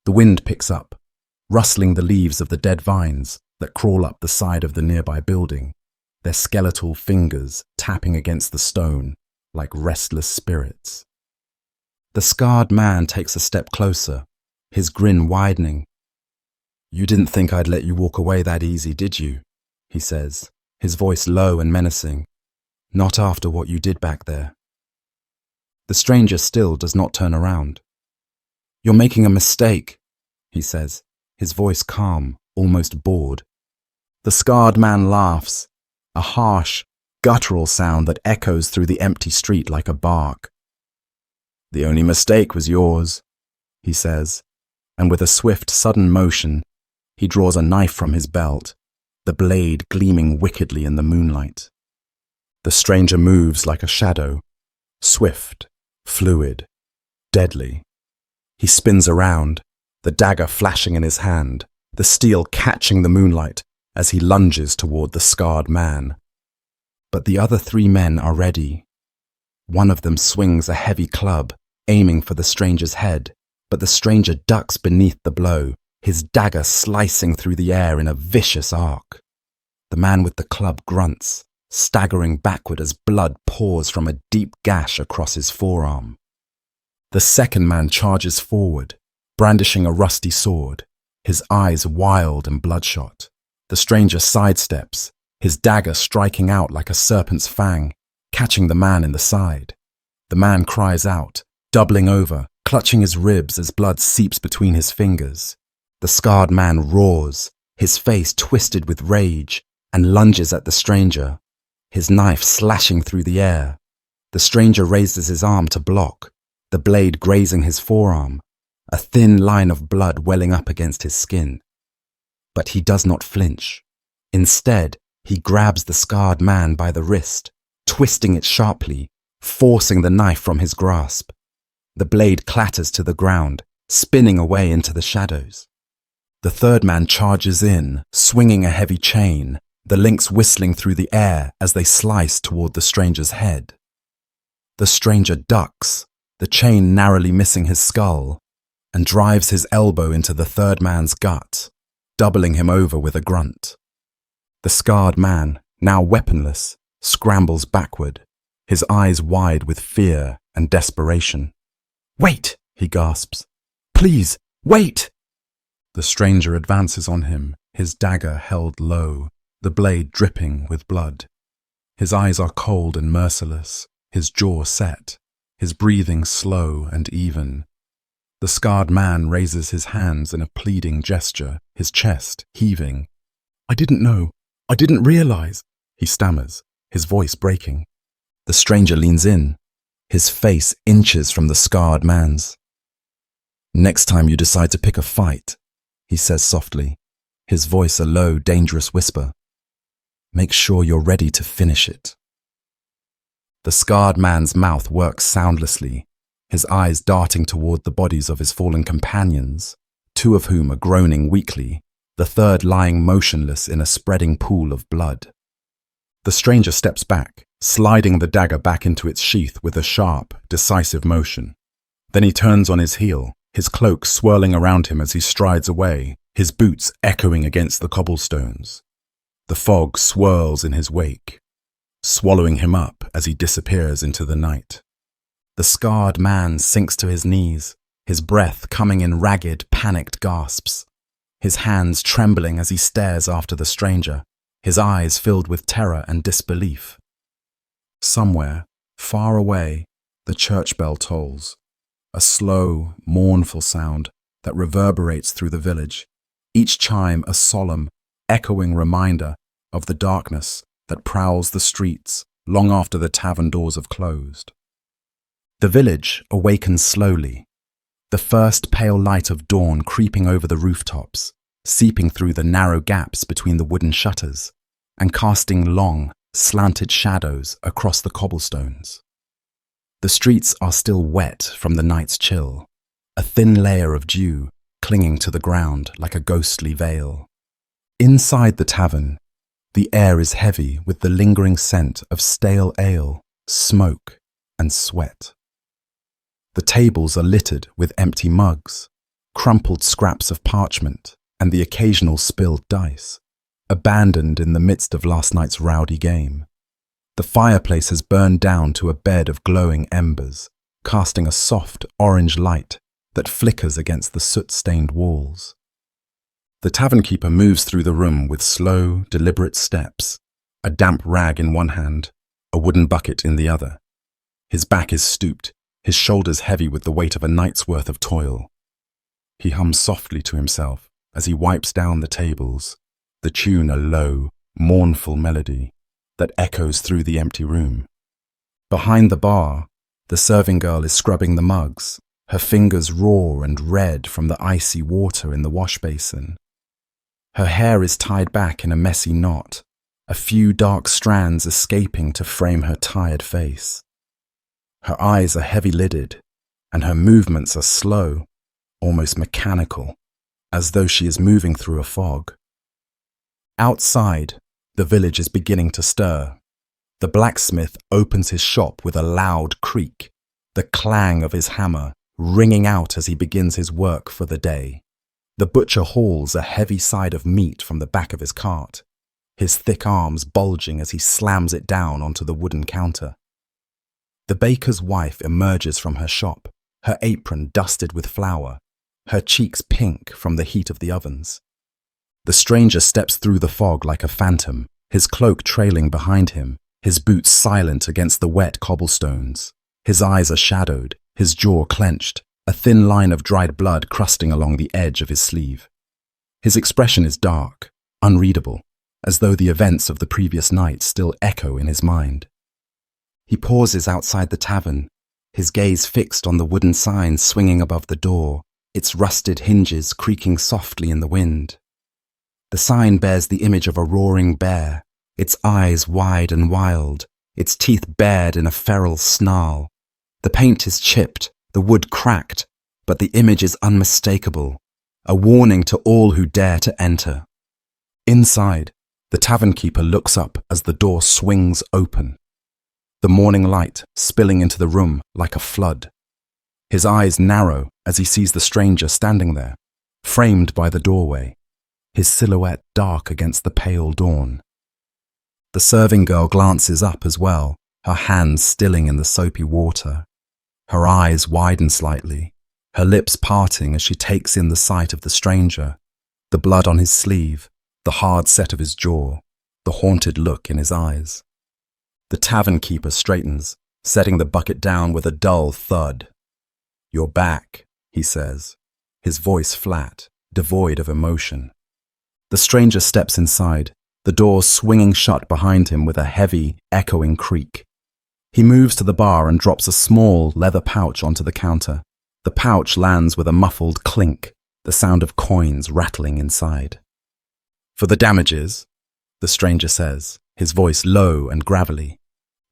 The wind picks up, rustling the leaves of the dead vines that crawl up the side of the nearby building, their skeletal fingers tapping against the stone like restless spirits. The scarred man takes a step closer, his grin widening. "You didn't think I'd let you walk away that easy, did you?" he says, his voice low and menacing. "Not after what you did back there." The stranger still does not turn around. "You're making a mistake," he says, his voice calm, almost bored. The scarred man laughs, a harsh, guttural sound that echoes through the empty street like a bark. "The only mistake was yours," he says, and with a swift, sudden motion, he draws a knife from his belt, the blade gleaming wickedly in the moonlight. The stranger moves like a shadow, swift, fluid, deadly. He spins around, the dagger flashing in his hand, the steel catching the moonlight as he lunges toward the scarred man. But the other 3 men are ready. One of them swings a heavy club, aiming for the stranger's head, but the stranger ducks beneath the blow, his dagger slicing through the air in a vicious arc. The man with the club grunts, staggering backward as blood pours from a deep gash across his forearm. The second man charges forward, brandishing a rusty sword, his eyes wild and bloodshot. The stranger sidesteps, his dagger striking out like a serpent's fang, catching the man in the side. The man cries out, doubling over, clutching his ribs as blood seeps between his fingers. The scarred man roars, his face twisted with rage, and lunges at the stranger, his knife slashing through the air. The stranger raises his arm to block, the blade grazing his forearm, a thin line of blood welling up against his skin. But he does not flinch. Instead, he grabs the scarred man by the wrist, twisting it sharply, forcing the knife from his grasp. The blade clatters to the ground, spinning away into the shadows. The third man charges in, swinging a heavy chain, the links whistling through the air as they slice toward the stranger's head. The stranger ducks, the chain narrowly missing his skull, and drives his elbow into the third man's gut, doubling him over with a grunt. The scarred man, now weaponless, scrambles backward, his eyes wide with fear and desperation. "Wait!" he gasps. "Please, wait!" The stranger advances on him, his dagger held low, the blade dripping with blood. His eyes are cold and merciless, his jaw set, his breathing slow and even. The scarred man raises his hands in a pleading gesture, his chest heaving. "I didn't know. I didn't realize," he stammers, his voice breaking. The stranger leans in, his face inches from the scarred man's. "Next time you decide to pick a fight," he says softly, his voice a low, dangerous whisper, "make sure you're ready to finish it." The scarred man's mouth works soundlessly, his eyes darting toward the bodies of his fallen companions, 2 of whom are groaning weakly, the third lying motionless in a spreading pool of blood. The stranger steps back, sliding the dagger back into its sheath with a sharp, decisive motion. Then he turns on his heel, his cloak swirling around him as he strides away, his boots echoing against the cobblestones. The fog swirls in his wake, swallowing him up as he disappears into the night. The scarred man sinks to his knees, his breath coming in ragged, panicked gasps, his hands trembling as he stares after the stranger, his eyes filled with terror and disbelief. Somewhere, far away, the church bell tolls, a slow, mournful sound that reverberates through the village, each chime a solemn, echoing reminder of the darkness that prowls the streets long after the tavern doors have closed. The village awakens slowly, the first pale light of dawn creeping over the rooftops, seeping through the narrow gaps between the wooden shutters, and casting long, slanted shadows across the cobblestones. The streets are still wet from the night's chill, a thin layer of dew clinging to the ground like a ghostly veil. Inside the tavern, the air is heavy with the lingering scent of stale ale, smoke, and sweat. The tables are littered with empty mugs, crumpled scraps of parchment, and the occasional spilled dice, abandoned in the midst of last night's rowdy game. The fireplace has burned down to a bed of glowing embers, casting a soft orange light that flickers against the soot-stained walls. The tavern keeper moves through the room with slow, deliberate steps, a damp rag in one hand, a wooden bucket in the other. His back is stooped, his shoulders heavy with the weight of a night's worth of toil. He hums softly to himself as he wipes down the tables, the tune a low, mournful melody that echoes through the empty room. Behind the bar, the serving girl is scrubbing the mugs, her fingers raw and red from the icy water in the wash basin. Her hair is tied back in a messy knot, a few dark strands escaping to frame her tired face. Her eyes are heavy-lidded, and her movements are slow, almost mechanical, as though she is moving through a fog. Outside, the village is beginning to stir. The blacksmith opens his shop with a loud creak, the clang of his hammer ringing out as he begins his work for the day. The butcher hauls a heavy side of meat from the back of his cart, his thick arms bulging as he slams it down onto the wooden counter. The baker's wife emerges from her shop, her apron dusted with flour, her cheeks pink from the heat of the ovens. The stranger steps through the fog like a phantom, his cloak trailing behind him, his boots silent against the wet cobblestones. His eyes are shadowed, his jaw clenched, a thin line of dried blood crusting along the edge of his sleeve. His expression is dark, unreadable, as though the events of the previous night still echo in his mind. He pauses outside the tavern, his gaze fixed on the wooden sign swinging above the door, its rusted hinges creaking softly in the wind. The sign bears the image of a roaring bear, its eyes wide and wild, its teeth bared in a feral snarl. The paint is chipped, the wood cracked, but the image is unmistakable, a warning to all who dare to enter. Inside, the tavern keeper looks up as the door swings open, the morning light spilling into the room like a flood. His eyes narrow as he sees the stranger standing there, framed by the doorway, his silhouette dark against the pale dawn. The serving girl glances up as well, her hands stilling in the soapy water. Her eyes widen slightly, her lips parting as she takes in the sight of the stranger, the blood on his sleeve, the hard set of his jaw, the haunted look in his eyes. The tavern keeper straightens, setting the bucket down with a dull thud. "You're back," he says, his voice flat, devoid of emotion. The stranger steps inside, the door swinging shut behind him with a heavy, echoing creak. He moves to the bar and drops a small leather pouch onto the counter. The pouch lands with a muffled clink, the sound of coins rattling inside. "For the damages," the stranger says, his voice low and gravelly.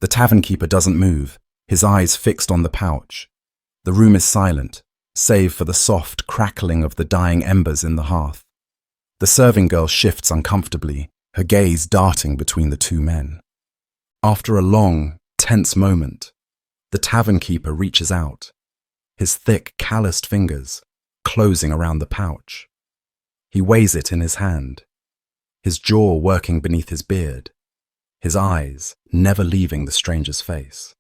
The tavern keeper doesn't move, his eyes fixed on the pouch. The room is silent, save for the soft crackling of the dying embers in the hearth. The serving girl shifts uncomfortably, her gaze darting between the two men. After a long, tense moment, the tavern keeper reaches out, his thick, calloused fingers closing around the pouch. He weighs it in his hand, his jaw working beneath his beard, his eyes never leaving the stranger's face.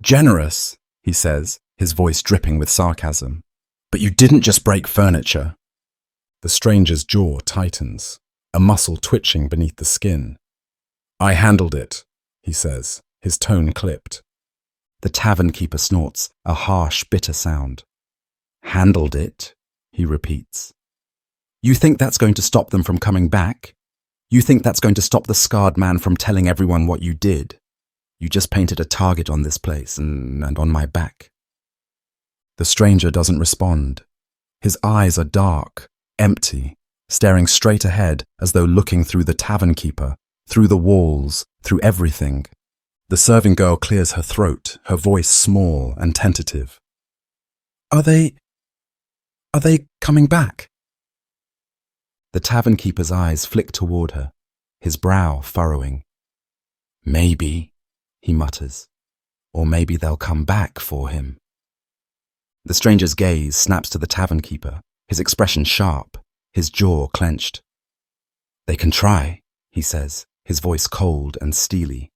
"Generous," he says, his voice dripping with sarcasm. "But you didn't just break furniture." The stranger's jaw tightens, a muscle twitching beneath the skin. "I handled it," he says, his tone clipped. The tavern keeper snorts, a harsh, bitter sound. "Handled it," he repeats. "You think that's going to stop them from coming back? You think that's going to stop the scarred man from telling everyone what you did? You just painted a target on this place and on my back." The stranger doesn't respond. His eyes are dark, empty, staring straight ahead as though looking through the tavern keeper, through the walls, through everything. The serving girl clears her throat, her voice small and tentative. Are they coming back?" The tavern keeper's eyes flick toward her, his brow furrowing. "Maybe," he mutters, "or maybe they'll come back for him." The stranger's gaze snaps to the tavern keeper, his expression sharp, his jaw clenched. "They can try," he says, his voice cold and steely.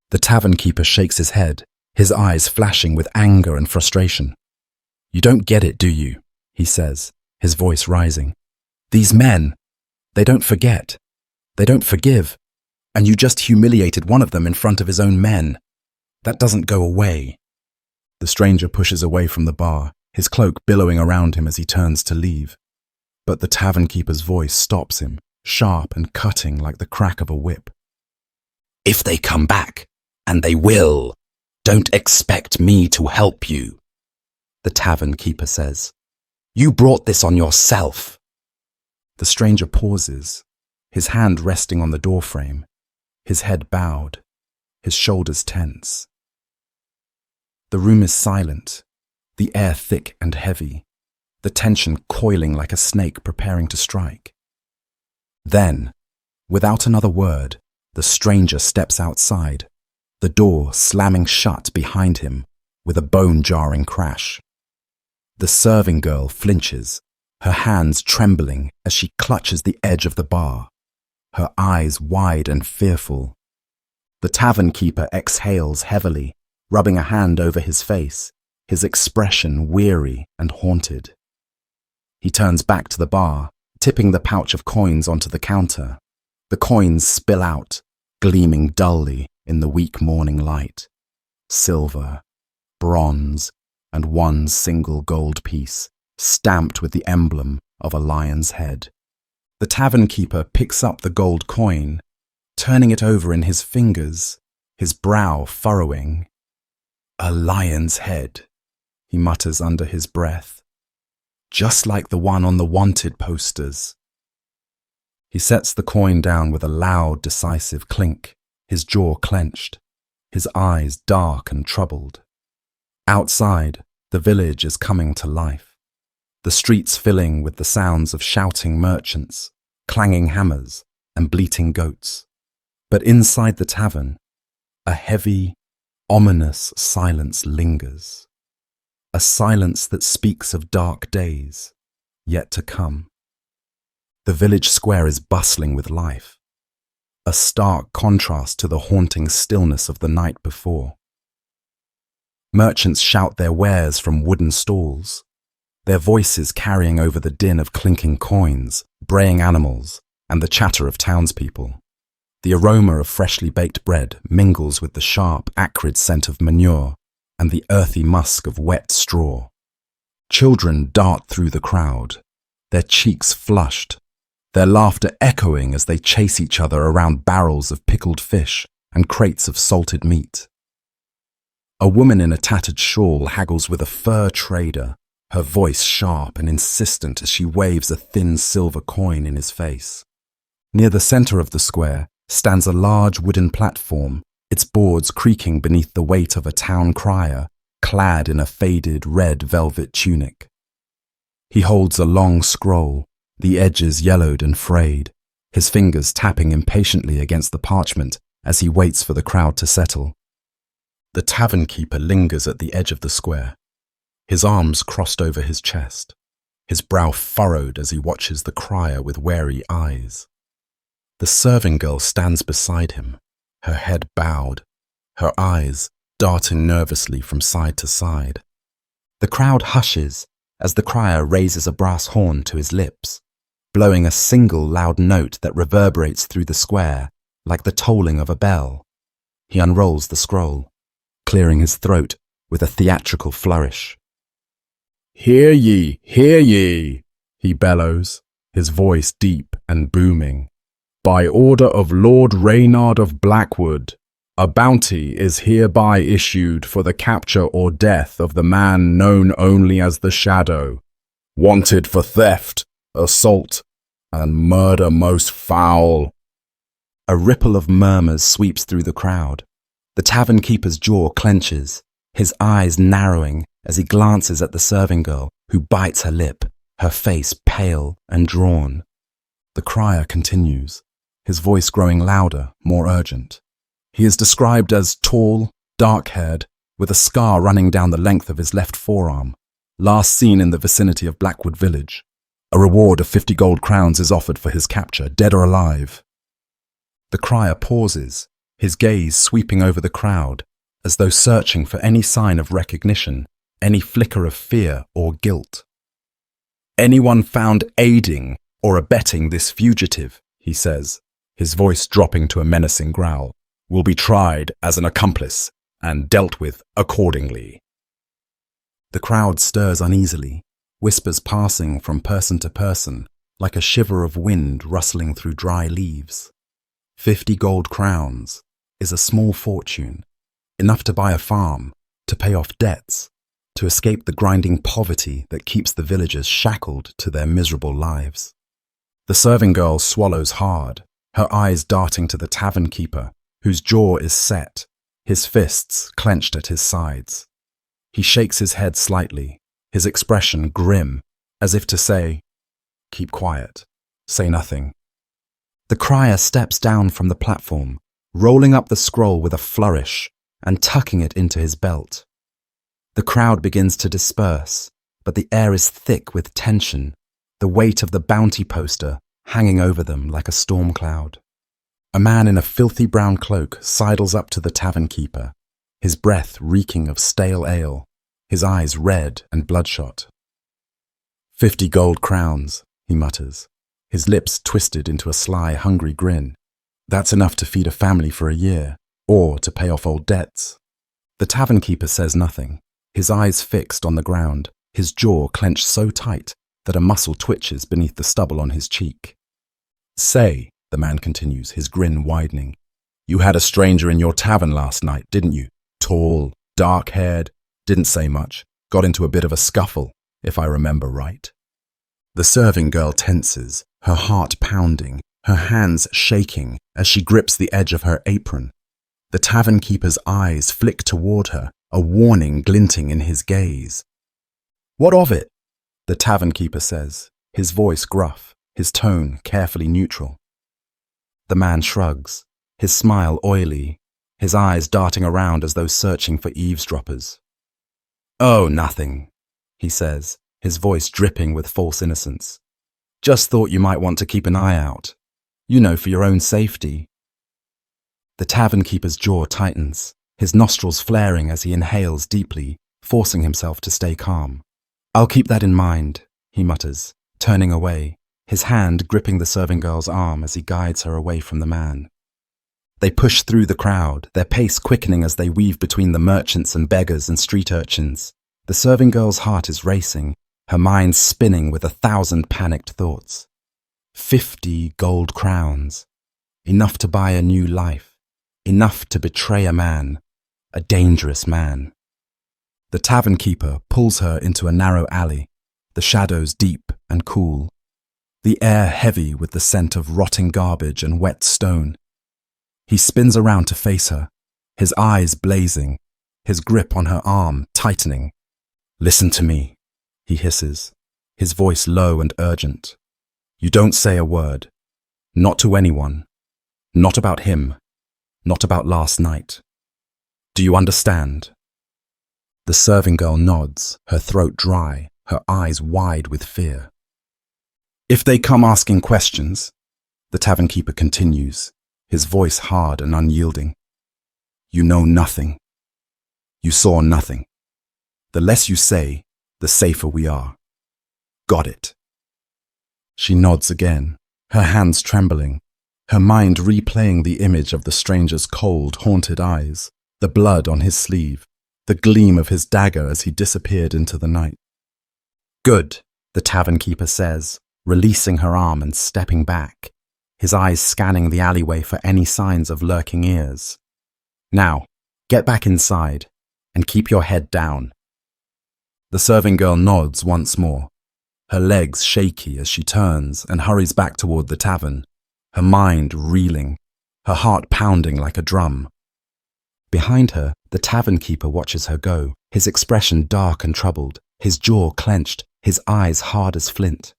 The tavern keeper shakes his head, his eyes flashing with anger and frustration. "You don't get it, do you?" he says, his voice rising. "These men, they don't forget. They don't forgive. And you just humiliated one of them in front of his own men. That doesn't go away." The stranger pushes away from the bar, his cloak billowing around him as he turns to leave. But the tavern keeper's voice stops him, sharp and cutting like the crack of a whip. "If they come back, and they will, don't expect me to help you," the tavern keeper says. "You brought this on yourself." The stranger pauses, his hand resting on the doorframe, his head bowed, his shoulders tense. The room is silent, the air thick and heavy, the tension coiling like a snake preparing to strike. Then, without another word, the stranger steps outside, the door slamming shut behind him with a bone-jarring crash. The serving girl flinches, her hands trembling as she clutches the edge of the bar, her eyes wide and fearful. The tavern keeper exhales heavily, rubbing a hand over his face, his expression weary and haunted. He turns back to the bar, tipping the pouch of coins onto the counter. The coins spill out, gleaming dully in the weak morning light. Silver, bronze, and one single gold piece, stamped with the emblem of a lion's head. The tavern keeper picks up the gold coin, turning it over in his fingers, his brow furrowing. "A lion's head," he mutters under his breath. "Just like the one on the wanted posters." He sets the coin down with a loud, decisive clink, his jaw clenched, his eyes dark and troubled. Outside, the village is coming to life, the streets filling with the sounds of shouting merchants, clanging hammers, and bleating goats. But inside the tavern, a heavy, ominous silence lingers. A silence that speaks of dark days yet to come. The village square is bustling with life, a stark contrast to the haunting stillness of the night before. Merchants shout their wares from wooden stalls, their voices carrying over the din of clinking coins, braying animals, and the chatter of townspeople. The aroma of freshly baked bread mingles with the sharp, acrid scent of manure and the earthy musk of wet straw. Children dart through the crowd, their cheeks flushed, their laughter echoing as they chase each other around barrels of pickled fish and crates of salted meat. A woman in a tattered shawl haggles with a fur trader, her voice sharp and insistent as she waves a thin silver coin in his face. Near the center of the square stands a large wooden platform, its boards creaking beneath the weight of a town crier, clad in a faded red velvet tunic. He holds a long scroll, the edges yellowed and frayed, his fingers tapping impatiently against the parchment as he waits for the crowd to settle. The tavern keeper lingers at the edge of the square, his arms crossed over his chest, his brow furrowed as he watches the crier with wary eyes. The serving girl stands beside him, her head bowed, her eyes darting nervously from side to side. The crowd hushes as the crier raises a brass horn to his lips, blowing a single loud note that reverberates through the square like the tolling of a bell. He unrolls the scroll, clearing his throat with a theatrical flourish. "Hear ye, hear ye," he bellows, his voice deep and booming. "By order of Lord Reynard of Blackwood, a bounty is hereby issued for the capture or death of the man known only as the Shadow, wanted for theft, assault, and murder most foul." A ripple of murmurs sweeps through the crowd. The tavern keeper's jaw clenches, his eyes narrowing as he glances at the serving girl, who bites her lip, her face pale and drawn. The crier continues, his voice growing louder, more urgent. He is described as tall, dark-haired, with a scar running down the length of his left forearm, last seen in the vicinity of Blackwood Village. A reward of 50 gold crowns is offered for his capture, dead or alive. The crier pauses, his gaze sweeping over the crowd, as though searching for any sign of recognition, any flicker of fear or guilt. "Anyone found aiding or abetting this fugitive," he says, his voice dropping to a menacing growl, "will be tried as an accomplice and dealt with accordingly." The crowd stirs uneasily, whispers passing from person to person, like a shiver of wind rustling through dry leaves. 50 gold crowns is a small fortune, enough to buy a farm, to pay off debts, to escape the grinding poverty that keeps the villagers shackled to their miserable lives. The serving girl swallows hard, her eyes darting to the tavern keeper, whose jaw is set, his fists clenched at his sides. He shakes his head slightly, his expression grim, as if to say, "Keep quiet, say nothing." The crier steps down from the platform, rolling up the scroll with a flourish and tucking it into his belt. The crowd begins to disperse, but the air is thick with tension, the weight of the bounty poster hanging over them like a storm cloud. A man in a filthy brown cloak sidles up to the tavern keeper, his breath reeking of stale ale, his eyes red and bloodshot. 50 gold crowns, he mutters, his lips twisted into a sly, hungry grin. That's enough to feed a family for a year, or to pay off old debts. The tavern keeper says nothing, his eyes fixed on the ground, his jaw clenched so tight that a muscle twitches beneath the stubble on his cheek. "Say," the man continues, his grin widening, "you had a stranger in your tavern last night, didn't you? Tall, dark-haired, didn't say much, got into a bit of a scuffle, if I remember right." The serving girl tenses, her heart pounding, her hands shaking as she grips the edge of her apron. The tavern keeper's eyes flick toward her, a warning glinting in his gaze. "What of it?" the tavern keeper says, his voice gruff, his tone carefully neutral. The man shrugs, his smile oily, his eyes darting around as though searching for eavesdroppers. "Oh, nothing," he says, his voice dripping with false innocence. "Just thought you might want to keep an eye out. You know, for your own safety." The tavern keeper's jaw tightens, his nostrils flaring as he inhales deeply, forcing himself to stay calm. "I'll keep that in mind," he mutters, turning away, his hand gripping the serving girl's arm as he guides her away from the man. They push through the crowd, their pace quickening as they weave between the merchants and beggars and street urchins. The serving girl's heart is racing, her mind spinning with 1,000 panicked thoughts. 50 gold crowns. Enough to buy a new life. Enough to betray a man. A dangerous man. The tavern keeper pulls her into a narrow alley, the shadows deep and cool, the air heavy with the scent of rotting garbage and wet stone. He spins around to face her, his eyes blazing, his grip on her arm tightening. "Listen to me," he hisses, his voice low and urgent. "You don't say a word. Not to anyone. Not about him. Not about last night. Do you understand?" The serving girl nods, her throat dry, her eyes wide with fear. "If they come asking questions," the tavern keeper continues, his voice hard and unyielding, "you know nothing. You saw nothing. The less you say, the safer we are. Got it?" She nods again, her hands trembling, her mind replaying the image of the stranger's cold, haunted eyes, the blood on his sleeve, the gleam of his dagger as he disappeared into the night. "Good," the tavern keeper says, releasing her arm and stepping back, his eyes scanning the alleyway for any signs of lurking ears. "Now, get back inside and keep your head down." The serving girl nods once more, her legs shaky as she turns and hurries back toward the tavern, her mind reeling, her heart pounding like a drum. Behind her, the tavern keeper watches her go, his expression dark and troubled, his jaw clenched, his eyes hard as flint.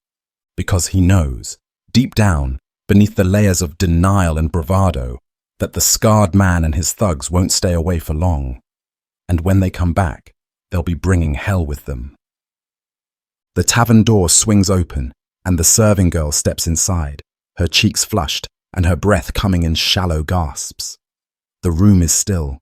Because he knows, deep down, beneath the layers of denial and bravado, that the scarred man and his thugs won't stay away for long. And when they come back, they'll be bringing hell with them. The tavern door swings open, and the serving girl steps inside, her cheeks flushed and her breath coming in shallow gasps. The room is still,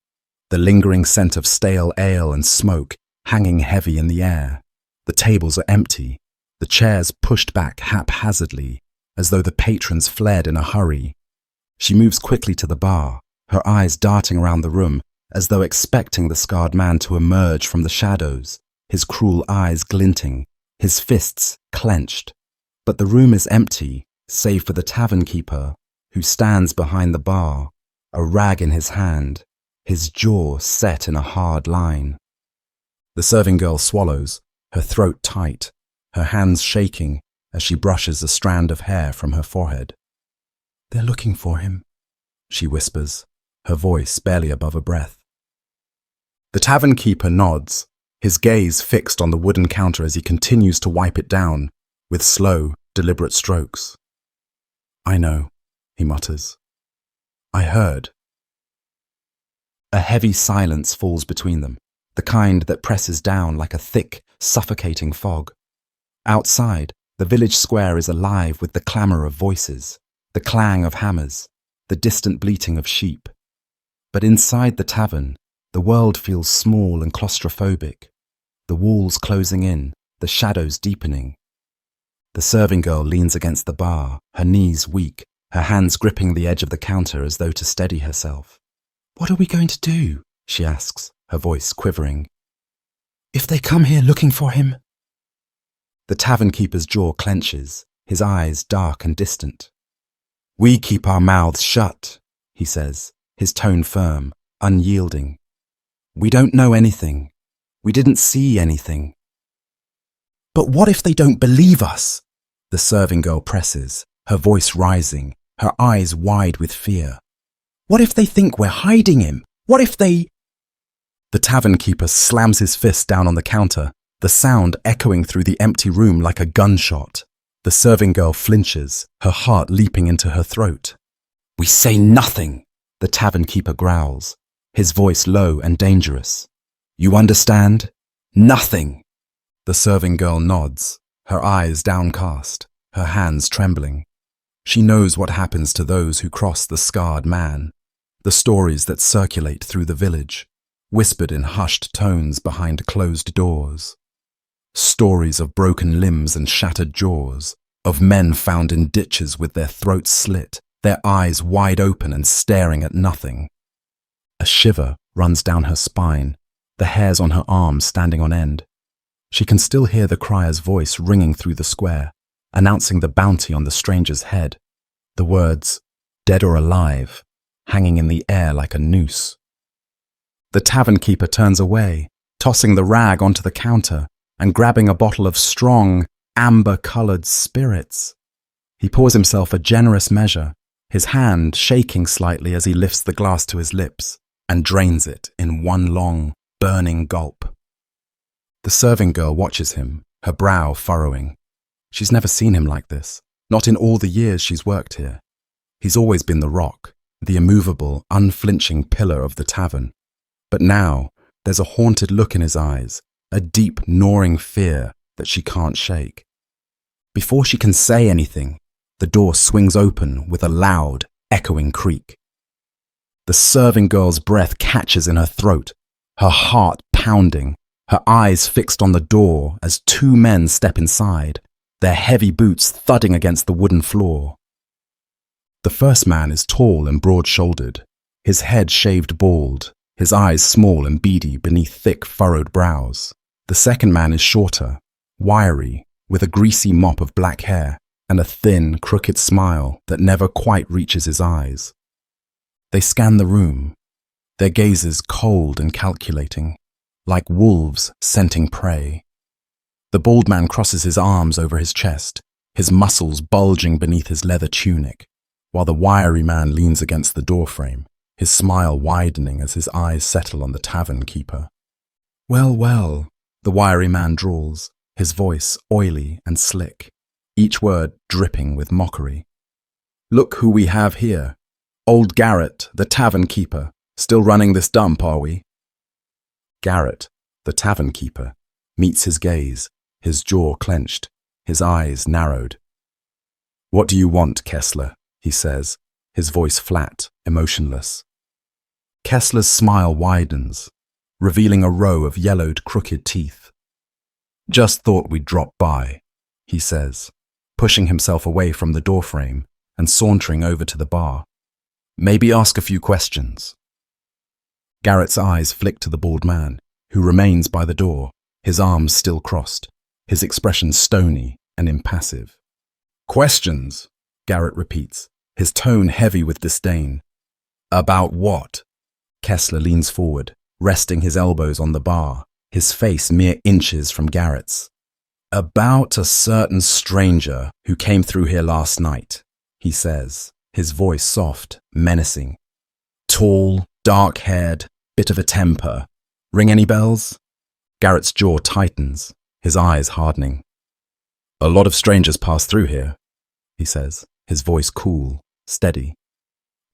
the lingering scent of stale ale and smoke hanging heavy in the air. The tables are empty, the chairs pushed back haphazardly, as though the patrons fled in a hurry. She moves quickly to the bar, her eyes darting around the room, as though expecting the scarred man to emerge from the shadows, his cruel eyes glinting, his fists clenched. But the room is empty, save for the tavern keeper, who stands behind the bar, a rag in his hand, his jaw set in a hard line. The serving girl swallows, her throat tight, her hands shaking as she brushes a strand of hair from her forehead. "They're looking for him," she whispers, her voice barely above a breath. The tavern keeper nods, his gaze fixed on the wooden counter as he continues to wipe it down with slow, deliberate strokes. "I know," he mutters. "I heard." A heavy silence falls between them, the kind that presses down like a thick, suffocating fog. Outside, the village square is alive with the clamour of voices, the clang of hammers, the distant bleating of sheep. But inside the tavern, the world feels small and claustrophobic, the walls closing in, the shadows deepening. The serving girl leans against the bar, her knees weak, her hands gripping the edge of the counter as though to steady herself. "What are we going to do?" she asks, her voice quivering. "If they come here looking for him?" The tavern keeper's jaw clenches, his eyes dark and distant. "We keep our mouths shut," he says, his tone firm, unyielding. "We don't know anything. We didn't see anything." "But what if they don't believe us?" The serving girl presses, her voice rising, her eyes wide with fear. "What if they think we're hiding him? What if they—" The tavern keeper slams his fist down on the counter, the sound echoing through the empty room like a gunshot. The serving girl flinches, her heart leaping into her throat. "We say nothing," the tavern keeper growls, his voice low and dangerous. "You understand? Nothing." The serving girl nods, her eyes downcast, her hands trembling. She knows what happens to those who cross the scarred man, the stories that circulate through the village, whispered in hushed tones behind closed doors. Stories of broken limbs and shattered jaws, of men found in ditches with their throats slit, their eyes wide open and staring at nothing. A shiver runs down her spine, the hairs on her arms standing on end. She can still hear the crier's voice ringing through the square, announcing the bounty on the stranger's head, the words, "dead or alive," hanging in the air like a noose. The tavern keeper turns away, tossing the rag onto the counter and grabbing a bottle of strong, amber-coloured spirits. He pours himself a generous measure, his hand shaking slightly as he lifts the glass to his lips and drains it in one long, burning gulp. The serving girl watches him, her brow furrowing. She's never seen him like this, not in all the years she's worked here. He's always been the rock, the immovable, unflinching pillar of the tavern. But now, there's a haunted look in his eyes, a deep, gnawing fear that she can't shake. Before she can say anything, the door swings open with a loud, echoing creak. The serving girl's breath catches in her throat, her heart pounding, her eyes fixed on the door as two men step inside, their heavy boots thudding against the wooden floor. The first man is tall and broad-shouldered, his head shaved bald, his eyes small and beady beneath thick, furrowed brows. The second man is shorter, wiry, with a greasy mop of black hair and a thin, crooked smile that never quite reaches his eyes. They scan the room, their gazes cold and calculating, like wolves scenting prey. The bald man crosses his arms over his chest, his muscles bulging beneath his leather tunic, while the wiry man leans against the doorframe, his smile widening as his eyes settle on the tavern keeper. "Well, well," the wiry man drawls, his voice oily and slick, each word dripping with mockery. "Look who we have here. Old Garrett, the tavern keeper. Still running this dump, are we?" Garrett, the tavern keeper, meets his gaze, his jaw clenched, his eyes narrowed. "What do you want, Kessler?" he says, his voice flat, emotionless. Kessler's smile widens, revealing a row of yellowed, crooked teeth. "Just thought we'd drop by," he says, pushing himself away from the doorframe and sauntering over to the bar. "Maybe ask a few questions." Garrett's eyes flick to the bald man, who remains by the door, his arms still crossed, his expression stony and impassive. Questions, Garrett repeats, his tone heavy with disdain. About what? Kessler leans forward, resting his elbows on the bar, his face mere inches from Garrett's. About a certain stranger who came through here last night, he says, his voice soft, menacing. Tall, dark-haired, bit of a temper. Ring any bells? Garrett's jaw tightens, his eyes hardening. A lot of strangers pass through here, he says, his voice cool, steady.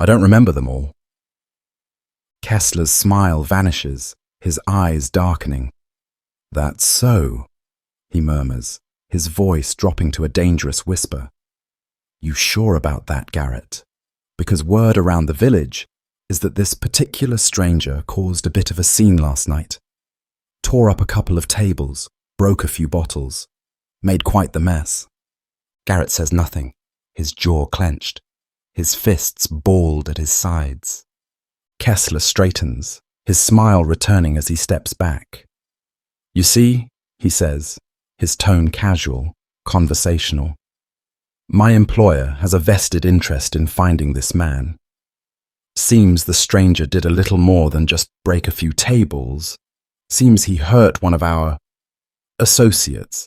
I don't remember them all. Kessler's smile vanishes, his eyes darkening. That's so, he murmurs, his voice dropping to a dangerous whisper. You sure about that, Garrett? Because word around the village is that this particular stranger caused a bit of a scene last night. Tore up a couple of tables, broke a few bottles, made quite the mess. Garrett says nothing, his jaw clenched, his fists balled at his sides. Kessler straightens, his smile returning as he steps back. You see, he says, his tone casual, conversational. My employer has a vested interest in finding this man. Seems the stranger did a little more than just break a few tables. Seems he hurt one of our associates,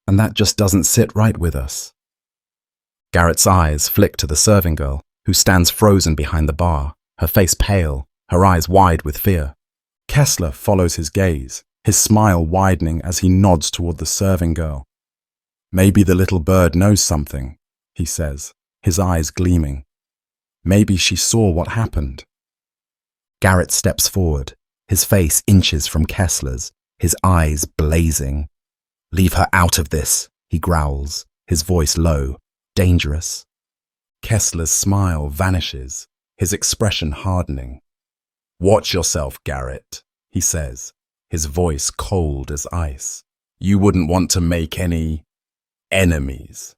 and that just doesn't sit right with us. Garrett's eyes flick to the serving girl, who stands frozen behind the bar, her face pale, her eyes wide with fear. Kessler follows his gaze, his smile widening as he nods toward the serving girl. Maybe the little bird knows something, he says, his eyes gleaming. Maybe she saw what happened. Garrett steps forward, his face inches from Kessler's, his eyes blazing. Leave her out of this, he growls, his voice low, dangerous. Kessler's smile vanishes, his expression hardening. Watch yourself, Garrett, he says, his voice cold as ice. You wouldn't want to make any enemies.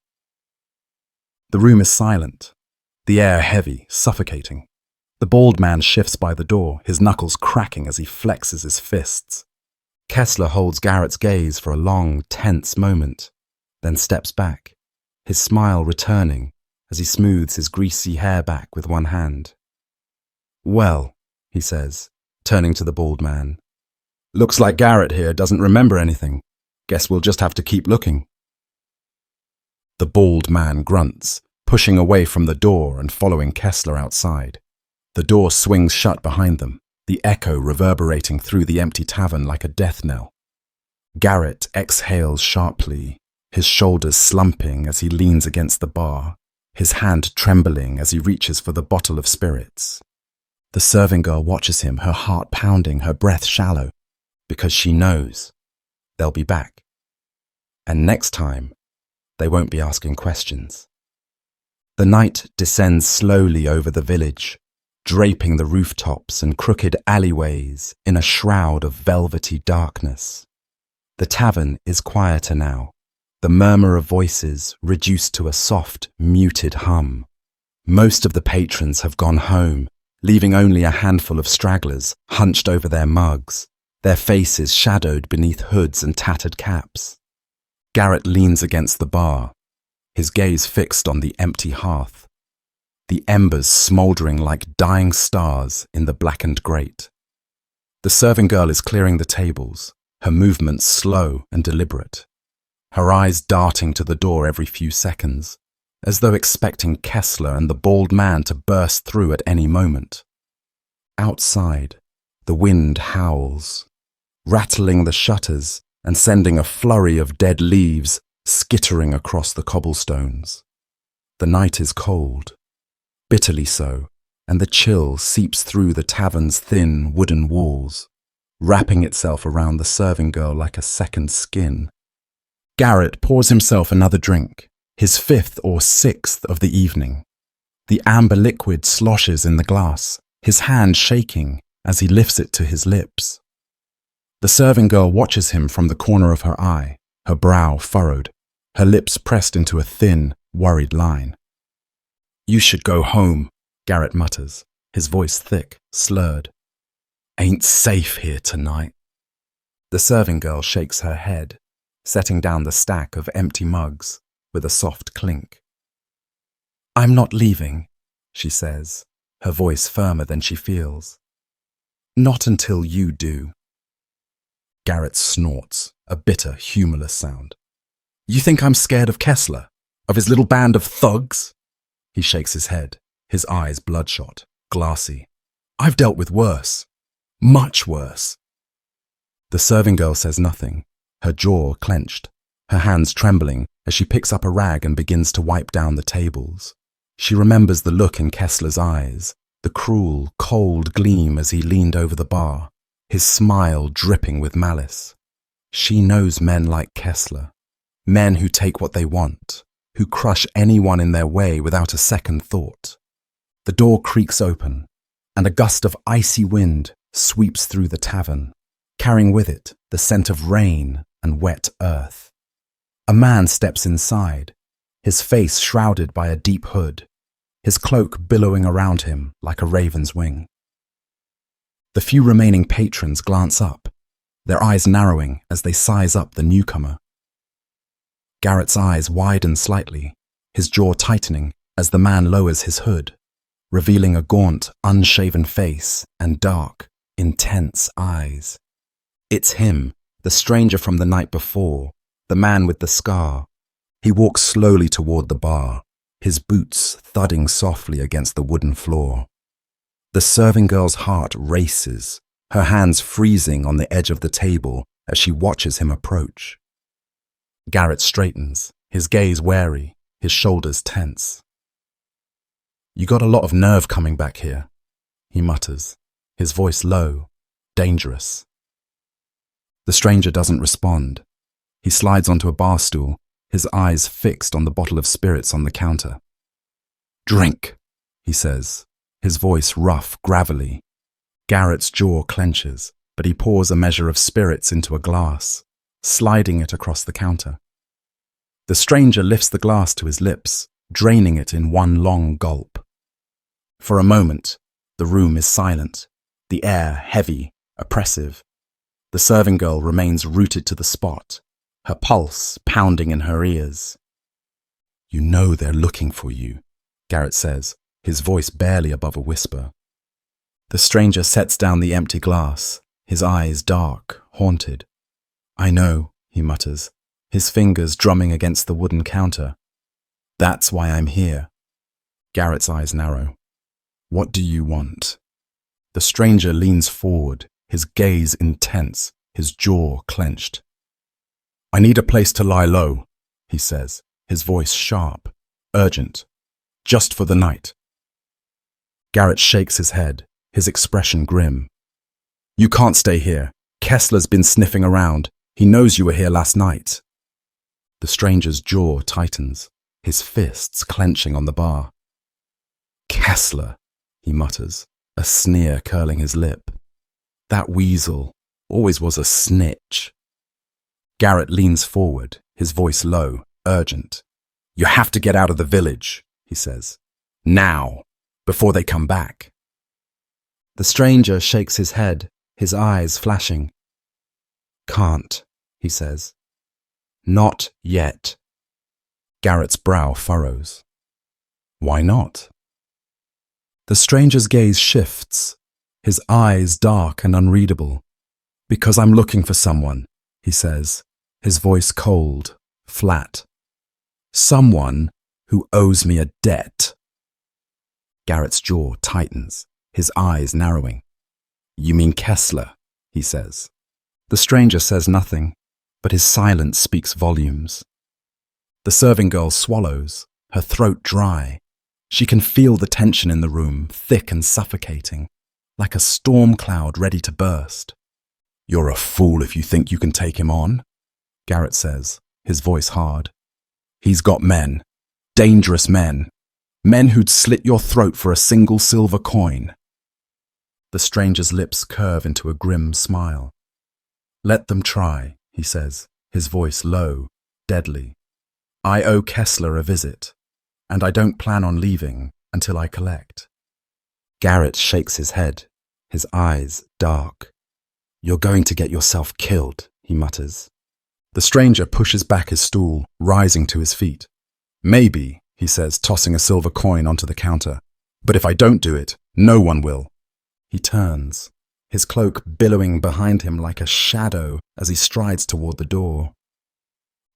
The room is silent, the air heavy, suffocating. The bald man shifts by the door, his knuckles cracking as he flexes his fists. Kessler holds Garrett's gaze for a long, tense moment, then steps back, his smile returning as he smooths his greasy hair back with one hand. Well, he says, turning to the bald man. Looks like Garrett here doesn't remember anything. Guess we'll just have to keep looking. The bald man grunts, pushing away from the door and following Kessler outside. The door swings shut behind them, the echo reverberating through the empty tavern like a death knell. Garrett exhales sharply, his shoulders slumping as he leans against the bar, his hand trembling as he reaches for the bottle of spirits. The serving girl watches him, her heart pounding, her breath shallow, because she knows they'll be back. And next time, they won't be asking questions. The night descends slowly over the village, draping the rooftops and crooked alleyways in a shroud of velvety darkness. The tavern is quieter now, the murmur of voices reduced to a soft, muted hum. Most of the patrons have gone home, leaving only a handful of stragglers hunched over their mugs, their faces shadowed beneath hoods and tattered caps. Garrett leans against the bar, his gaze fixed on the empty hearth, the embers smouldering like dying stars in the blackened grate. The serving girl is clearing the tables, her movements slow and deliberate, her eyes darting to the door every few seconds, as though expecting Kessler and the bald man to burst through at any moment. Outside, the wind howls, rattling the shutters and sending a flurry of dead leaves skittering across the cobblestones. The night is cold, bitterly so, and the chill seeps through the tavern's thin wooden walls, wrapping itself around the serving girl like a second skin. Garrett pours himself another drink, his fifth or sixth of the evening. The amber liquid sloshes in the glass, his hand shaking as he lifts it to his lips. The serving girl watches him from the corner of her eye, her brow furrowed, her lips pressed into a thin, worried line. You should go home, Garrett mutters, his voice thick, slurred. Ain't safe here tonight. The serving girl shakes her head, setting down the stack of empty mugs with a soft clink. I'm not leaving, she says, her voice firmer than she feels. Not until you do. Garrett snorts, a bitter, humorless sound. You think I'm scared of Kessler? Of his little band of thugs? He shakes his head, his eyes bloodshot, glassy. I've dealt with worse. Much worse. The serving girl says nothing, her jaw clenched, her hands trembling as she picks up a rag and begins to wipe down the tables. She remembers the look in Kessler's eyes, the cruel, cold gleam as he leaned over the bar, his smile dripping with malice. She knows men like Kessler, men who take what they want, who crush anyone in their way without a second thought. The door creaks open, and a gust of icy wind sweeps through the tavern, carrying with it the scent of rain and wet earth. A man steps inside, his face shrouded by a deep hood, his cloak billowing around him like a raven's wing. The few remaining patrons glance up, their eyes narrowing as they size up the newcomer. Garrett's eyes widen slightly, his jaw tightening as the man lowers his hood, revealing a gaunt, unshaven face and dark, intense eyes. It's him, the stranger from the night before, the man with the scar. He walks slowly toward the bar, his boots thudding softly against the wooden floor. The serving girl's heart races, her hands freezing on the edge of the table as she watches him approach. Garrett straightens, his gaze wary, his shoulders tense. You got a lot of nerve coming back here, he mutters, his voice low, dangerous. The stranger doesn't respond. He slides onto a bar stool, his eyes fixed on the bottle of spirits on the counter. Drink, he says, his voice rough, gravelly. Garrett's jaw clenches, but he pours a measure of spirits into a glass, sliding it across the counter. The stranger lifts the glass to his lips, draining it in one long gulp. For a moment, the room is silent, the air heavy, oppressive. The serving girl remains rooted to the spot, her pulse pounding in her ears. You know they're looking for you, Garrett says, his voice barely above a whisper. The stranger sets down the empty glass, his eyes dark, haunted. I know, he mutters, his fingers drumming against the wooden counter. That's why I'm here. Garrett's eyes narrow. What do you want? The stranger leans forward, his gaze intense, his jaw clenched. I need a place to lie low, he says, his voice sharp, urgent. Just for the night. Garrett shakes his head, his expression grim. You can't stay here. Kessler's been sniffing around. He knows you were here last night. The stranger's jaw tightens, his fists clenching on the bar. Kessler, he mutters, a sneer curling his lip. That weasel always was a snitch. Garrett leans forward, his voice low, urgent. You have to get out of the village, he says. Now, before they come back. The stranger shakes his head, his eyes flashing. Can't, he says. Not yet. Garrett's brow furrows. Why not? The stranger's gaze shifts, his eyes dark and unreadable. Because I'm looking for someone, he says, his voice cold, flat. Someone who owes me a debt. Garrett's jaw tightens, his eyes narrowing. You mean Kessler, he says. The stranger says nothing, but his silence speaks volumes. The serving girl swallows, her throat dry. She can feel the tension in the room, thick and suffocating, like a storm cloud ready to burst. You're a fool if you think you can take him on, Garrett says, his voice hard. He's got men, dangerous men, men who'd slit your throat for a single silver coin. The stranger's lips curve into a grim smile. Let them try, he says, his voice low, deadly. I owe Kessler a visit, and I don't plan on leaving until I collect. Garrett shakes his head, his eyes dark. You're going to get yourself killed, he mutters. The stranger pushes back his stool, rising to his feet. Maybe, he says, tossing a silver coin onto the counter. "But if I don't do it, no one will." He turns, his cloak billowing behind him like a shadow as he strides toward the door.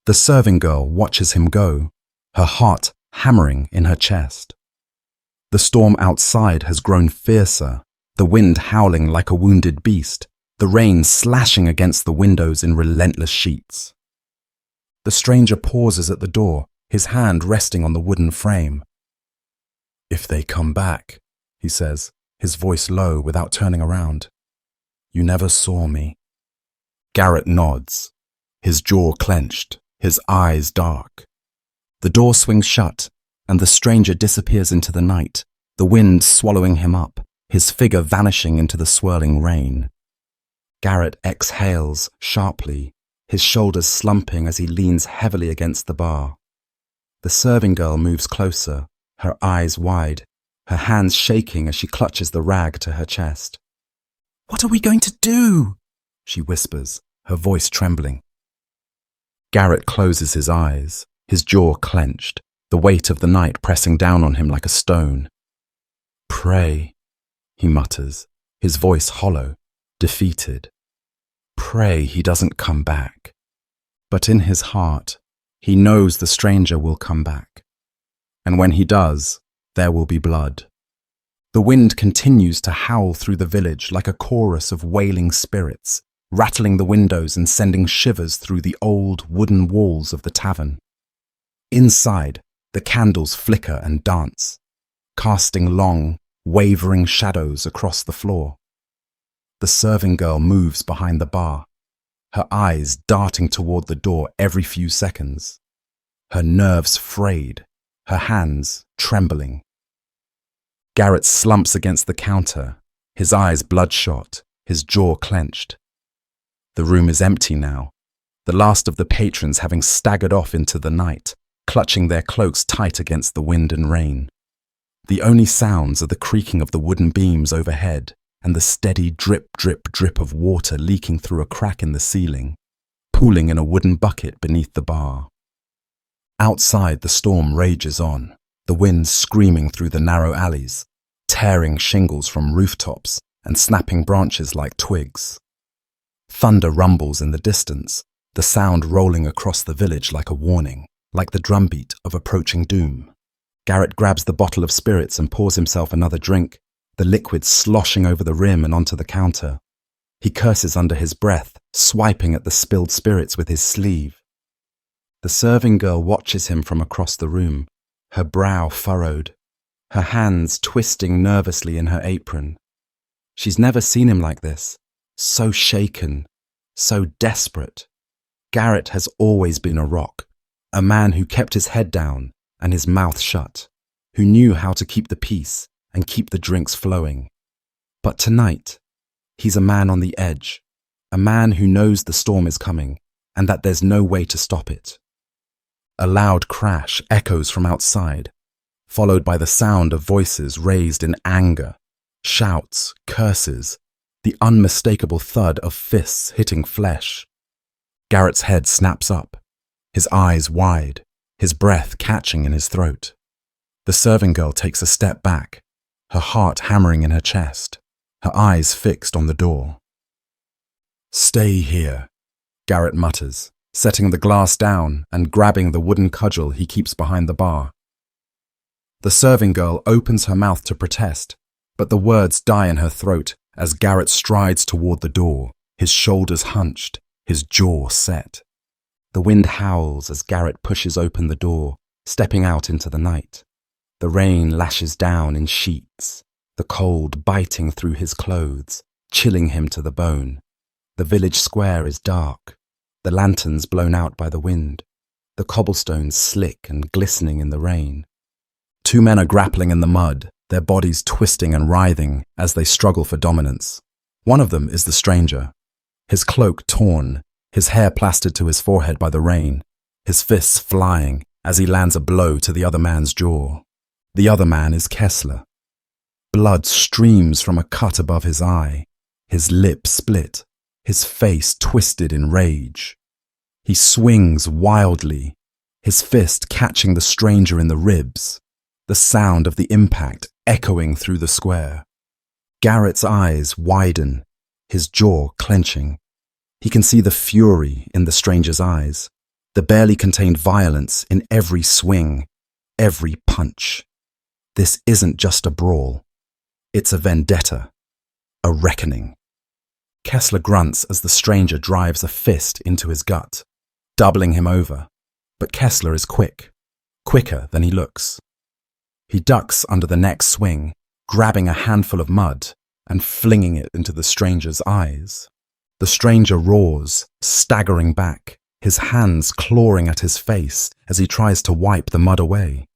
The serving girl watches him go, her heart hammering in her chest. The storm outside has grown fiercer, the wind howling like a wounded beast, the rain slashing against the windows in relentless sheets. The stranger pauses at the door, his hand resting on the wooden frame. "If they come back," he says, his voice low without turning around. "You never saw me." Garrett nods, his jaw clenched, his eyes dark. The door swings shut, and the stranger disappears into the night, the wind swallowing him up, his figure vanishing into the swirling rain. Garrett exhales sharply, his shoulders slumping as he leans heavily against the bar. The serving girl moves closer, her eyes wide, her hands shaking as she clutches the rag to her chest. "What are we going to do?" she whispers, her voice trembling. Garrett closes his eyes, his jaw clenched, the weight of the night pressing down on him like a stone. "Pray," he mutters, his voice hollow, defeated. Pray he doesn't come back. But in his heart, he knows the stranger will come back. And when he does, there will be blood. The wind continues to howl through the village like a chorus of wailing spirits, rattling the windows and sending shivers through the old wooden walls of the tavern. Inside, the candles flicker and dance, casting long, wavering shadows across the floor. The serving girl moves behind the bar, her eyes darting toward the door every few seconds, her nerves frayed, her hands trembling. Garrett slumps against the counter, his eyes bloodshot, his jaw clenched. The room is empty now, the last of the patrons having staggered off into the night, clutching their cloaks tight against the wind and rain. The only sounds are the creaking of the wooden beams overhead and the steady drip, drip, drip of water leaking through a crack in the ceiling, pooling in a wooden bucket beneath the bar. Outside, the storm rages on, the wind screaming through the narrow alleys, tearing shingles from rooftops and snapping branches like twigs. Thunder rumbles in the distance, the sound rolling across the village like a warning, like the drumbeat of approaching doom. Garrett grabs the bottle of spirits and pours himself another drink, the liquid sloshing over the rim and onto the counter. He curses under his breath, swiping at the spilled spirits with his sleeve. The serving girl watches him from across the room, her brow furrowed, her hands twisting nervously in her apron. She's never seen him like this, so shaken, so desperate. Garrett has always been a rock, a man who kept his head down and his mouth shut, who knew how to keep the peace and keep the drinks flowing. But tonight, he's a man on the edge, a man who knows the storm is coming and that there's no way to stop it. A loud crash echoes from outside, followed by the sound of voices raised in anger, shouts, curses, the unmistakable thud of fists hitting flesh. Garrett's head snaps up, his eyes wide, his breath catching in his throat. The serving girl takes a step back, her heart hammering in her chest, her eyes fixed on the door. "Stay here," Garrett mutters, setting the glass down and grabbing the wooden cudgel he keeps behind the bar. The serving girl opens her mouth to protest, but the words die in her throat as Garrett strides toward the door, his shoulders hunched, his jaw set. The wind howls as Garrett pushes open the door, stepping out into the night. The rain lashes down in sheets, the cold biting through his clothes, chilling him to the bone. The village square is dark, the lanterns blown out by the wind, the cobblestones slick and glistening in the rain. Two men are grappling in the mud, their bodies twisting and writhing as they struggle for dominance. One of them is the stranger, his cloak torn, his hair plastered to his forehead by the rain, his fists flying as he lands a blow to the other man's jaw. The other man is Kessler. Blood streams from a cut above his eye, his lip split, his face twisted in rage. He swings wildly, his fist catching the stranger in the ribs, the sound of the impact echoing through the square. Garrett's eyes widen, his jaw clenching. He can see the fury in the stranger's eyes, the barely contained violence in every swing, every punch. This isn't just a brawl. It's a vendetta, a reckoning. Kessler grunts as the stranger drives a fist into his gut, doubling him over. But Kessler is quick, quicker than he looks. He ducks under the next swing, grabbing a handful of mud and flinging it into the stranger's eyes. The stranger roars, staggering back, his hands clawing at his face as he tries to wipe the mud away.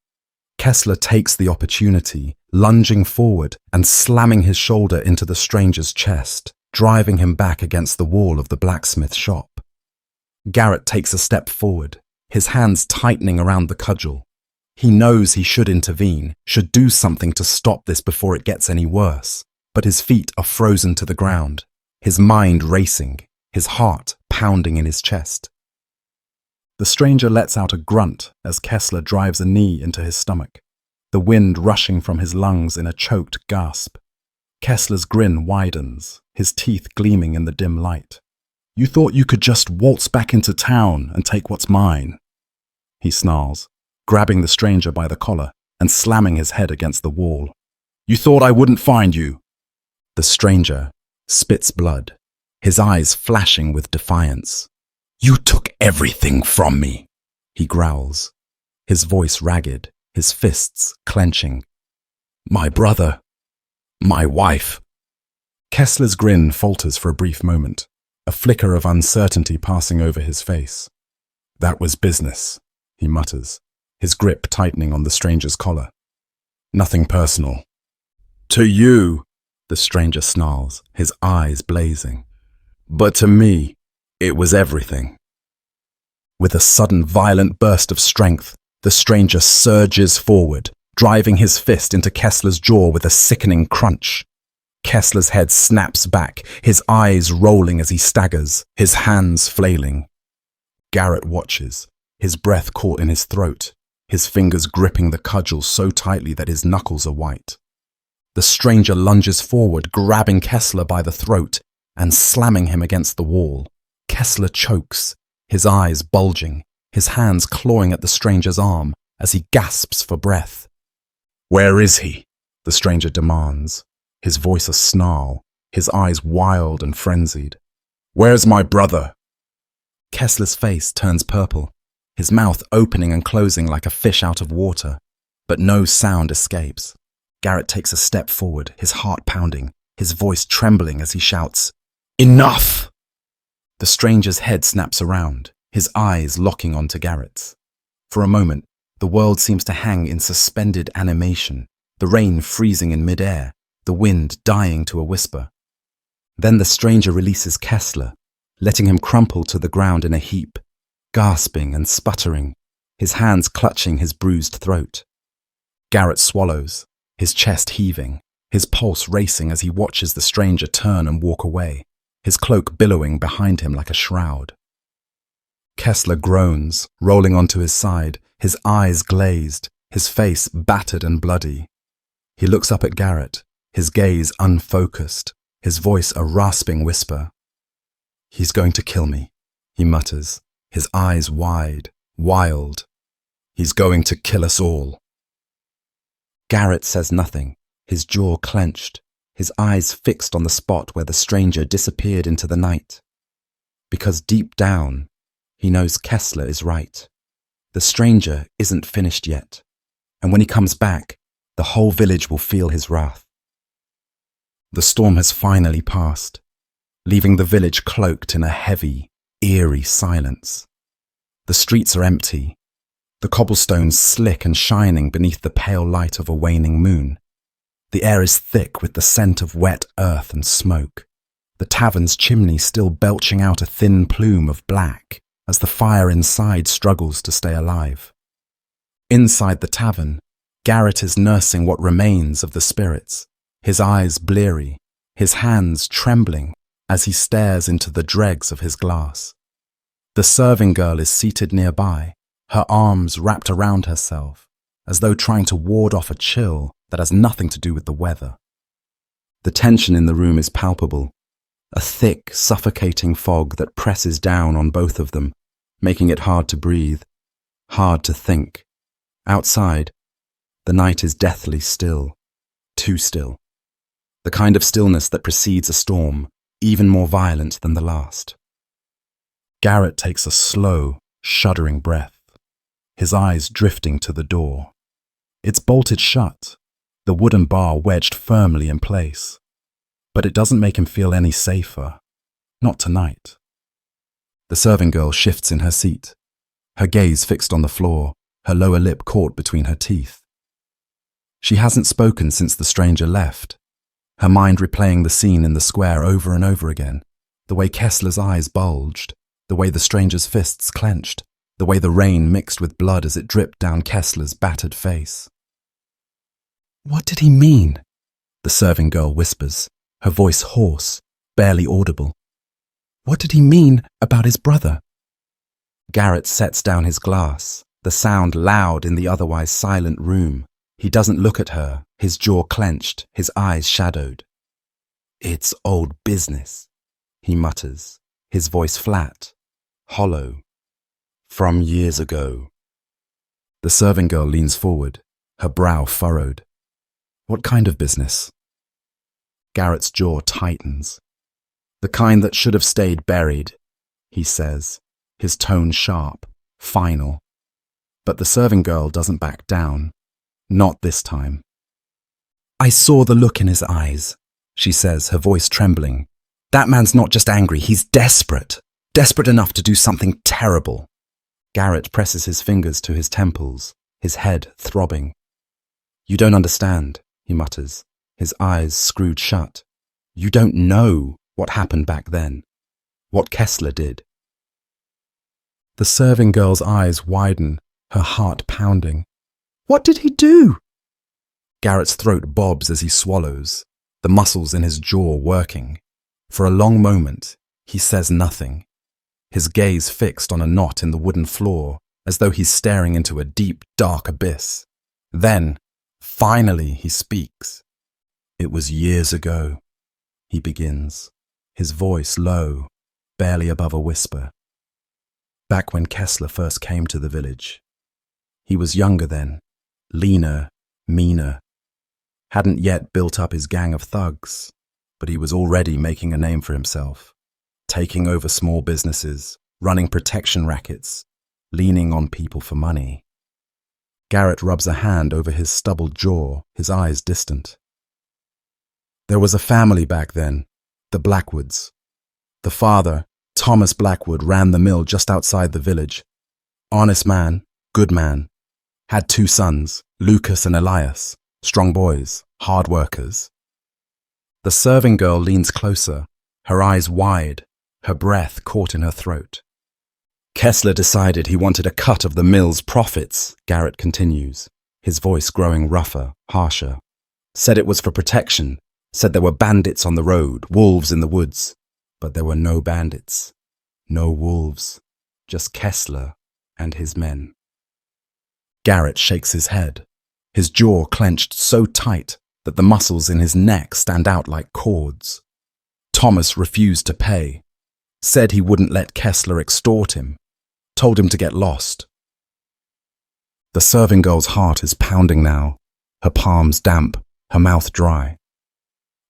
Kessler takes the opportunity, lunging forward and slamming his shoulder into the stranger's chest, driving him back against the wall of the blacksmith shop. Garrett takes a step forward, his hands tightening around the cudgel. He knows he should intervene, should do something to stop this before it gets any worse, but his feet are frozen to the ground, his mind racing, his heart pounding in his chest. The stranger lets out a grunt as Kessler drives a knee into his stomach, the wind rushing from his lungs in a choked gasp. Kessler's grin widens, his teeth gleaming in the dim light. "You thought you could just waltz back into town and take what's mine," he snarls, grabbing the stranger by the collar and slamming his head against the wall. "You thought I wouldn't find you." The stranger spits blood, his eyes flashing with defiance. "You took everything from me," he growls, his voice ragged, his fists clenching. "My brother, my wife." Kessler's grin falters for a brief moment, a flicker of uncertainty passing over his face. "That was business," he mutters, his grip tightening on the stranger's collar. "Nothing personal." "To you," the stranger snarls, his eyes blazing. "But to me, it was everything." With a sudden violent burst of strength, the stranger surges forward, driving his fist into Kessler's jaw with a sickening crunch. Kessler's head snaps back, his eyes rolling as he staggers, his hands flailing. Garrett watches, his breath caught in his throat, his fingers gripping the cudgel so tightly that his knuckles are white. The stranger lunges forward, grabbing Kessler by the throat and slamming him against the wall. Kessler chokes, his eyes bulging, his hands clawing at the stranger's arm as he gasps for breath. "Where is he?" the stranger demands, his voice a snarl, his eyes wild and frenzied. "Where's my brother?" Kessler's face turns purple, his mouth opening and closing like a fish out of water, but no sound escapes. Garrett takes a step forward, his heart pounding, his voice trembling as he shouts, "Enough!" The stranger's head snaps around, his eyes locking onto Garrett's. For a moment, the world seems to hang in suspended animation, the rain freezing in midair, the wind dying to a whisper. Then the stranger releases Kessler, letting him crumple to the ground in a heap, gasping and sputtering, his hands clutching his bruised throat. Garrett swallows, his chest heaving, his pulse racing as he watches the stranger turn and walk away, his cloak billowing behind him like a shroud. Kessler groans, rolling onto his side, his eyes glazed, his face battered and bloody. He looks up at Garrett, his gaze unfocused, his voice a rasping whisper. "He's going to kill me," he mutters, his eyes wide, wild. "He's going to kill us all." Garrett says nothing, his jaw clenched, his eyes fixed on the spot where the stranger disappeared into the night. Because deep down, he knows Kessler is right. The stranger isn't finished yet, and when he comes back, the whole village will feel his wrath. The storm has finally passed, leaving the village cloaked in a heavy, eerie silence. The streets are empty, the cobblestones slick and shining beneath the pale light of a waning moon. The air is thick with the scent of wet earth and smoke, the tavern's chimney still belching out a thin plume of black as the fire inside struggles to stay alive. Inside the tavern, Garrett is nursing what remains of the spirits, his eyes bleary, his hands trembling as he stares into the dregs of his glass. The serving girl is seated nearby, her arms wrapped around herself, as though trying to ward off a chill that has nothing to do with the weather. The tension in the room is palpable, a thick, suffocating fog that presses down on both of them, making it hard to breathe, hard to think. Outside, the night is deathly still, too still. The kind of stillness that precedes a storm, even more violent than the last. Garrett takes a slow, shuddering breath, his eyes drifting to the door. It's bolted shut, the wooden bar wedged firmly in place. But it doesn't make him feel any safer. Not tonight. The serving girl shifts in her seat, her gaze fixed on the floor, her lower lip caught between her teeth. She hasn't spoken since the stranger left, her mind replaying the scene in the square over and over again, the way Kessler's eyes bulged, the way the stranger's fists clenched, the way the rain mixed with blood as it dripped down Kessler's battered face. "What did he mean?" the serving girl whispers, her voice hoarse, barely audible. "What did he mean about his brother?" Garrett sets down his glass, the sound loud in the otherwise silent room. He doesn't look at her, his jaw clenched, his eyes shadowed. "It's old business," he mutters, his voice flat, hollow. "From years ago." The serving girl leans forward, her brow furrowed. "What kind of business?" Garrett's jaw tightens. "The kind that should have stayed buried," he says, his tone sharp, final. But the serving girl doesn't back down. Not this time. "I saw the look in his eyes," she says, her voice trembling. "That man's not just angry, he's desperate. Desperate enough to do something terrible." Garrett presses his fingers to his temples, his head throbbing. "You don't understand," he mutters, his eyes screwed shut. "You don't know what happened back then, what Kessler did." The serving girl's eyes widen, her heart pounding. "What did he do?" Garrett's throat bobs as he swallows, the muscles in his jaw working. For a long moment, he says nothing, his gaze fixed on a knot in the wooden floor, as though he's staring into a deep, dark abyss. Then, finally, he speaks. "It was years ago," he begins, his voice low, barely above a whisper. "Back when Kessler first came to the village. He was younger then, leaner, meaner. Hadn't yet built up his gang of thugs, but he was already making a name for himself, taking over small businesses, running protection rackets, leaning on people for money." Garrett rubs a hand over his stubbled jaw, his eyes distant. "There was a family back then, the Blackwoods. The father, Thomas Blackwood, ran the mill just outside the village. Honest man, good man. Had 2 sons, Lucas and Elias, strong boys, hard workers." The serving girl leans closer, her eyes wide, her breath caught in her throat. "Kessler decided he wanted a cut of the mill's profits," Garrett continues, his voice growing rougher, harsher. "Said it was for protection, said there were bandits on the road, wolves in the woods. But there were no bandits, no wolves, just Kessler and his men." Garrett shakes his head, his jaw clenched so tight that the muscles in his neck stand out like cords. Thomas refused to pay, said he wouldn't let Kessler extort him, told him to get lost. The serving girl's heart is pounding now, her palms damp, her mouth dry.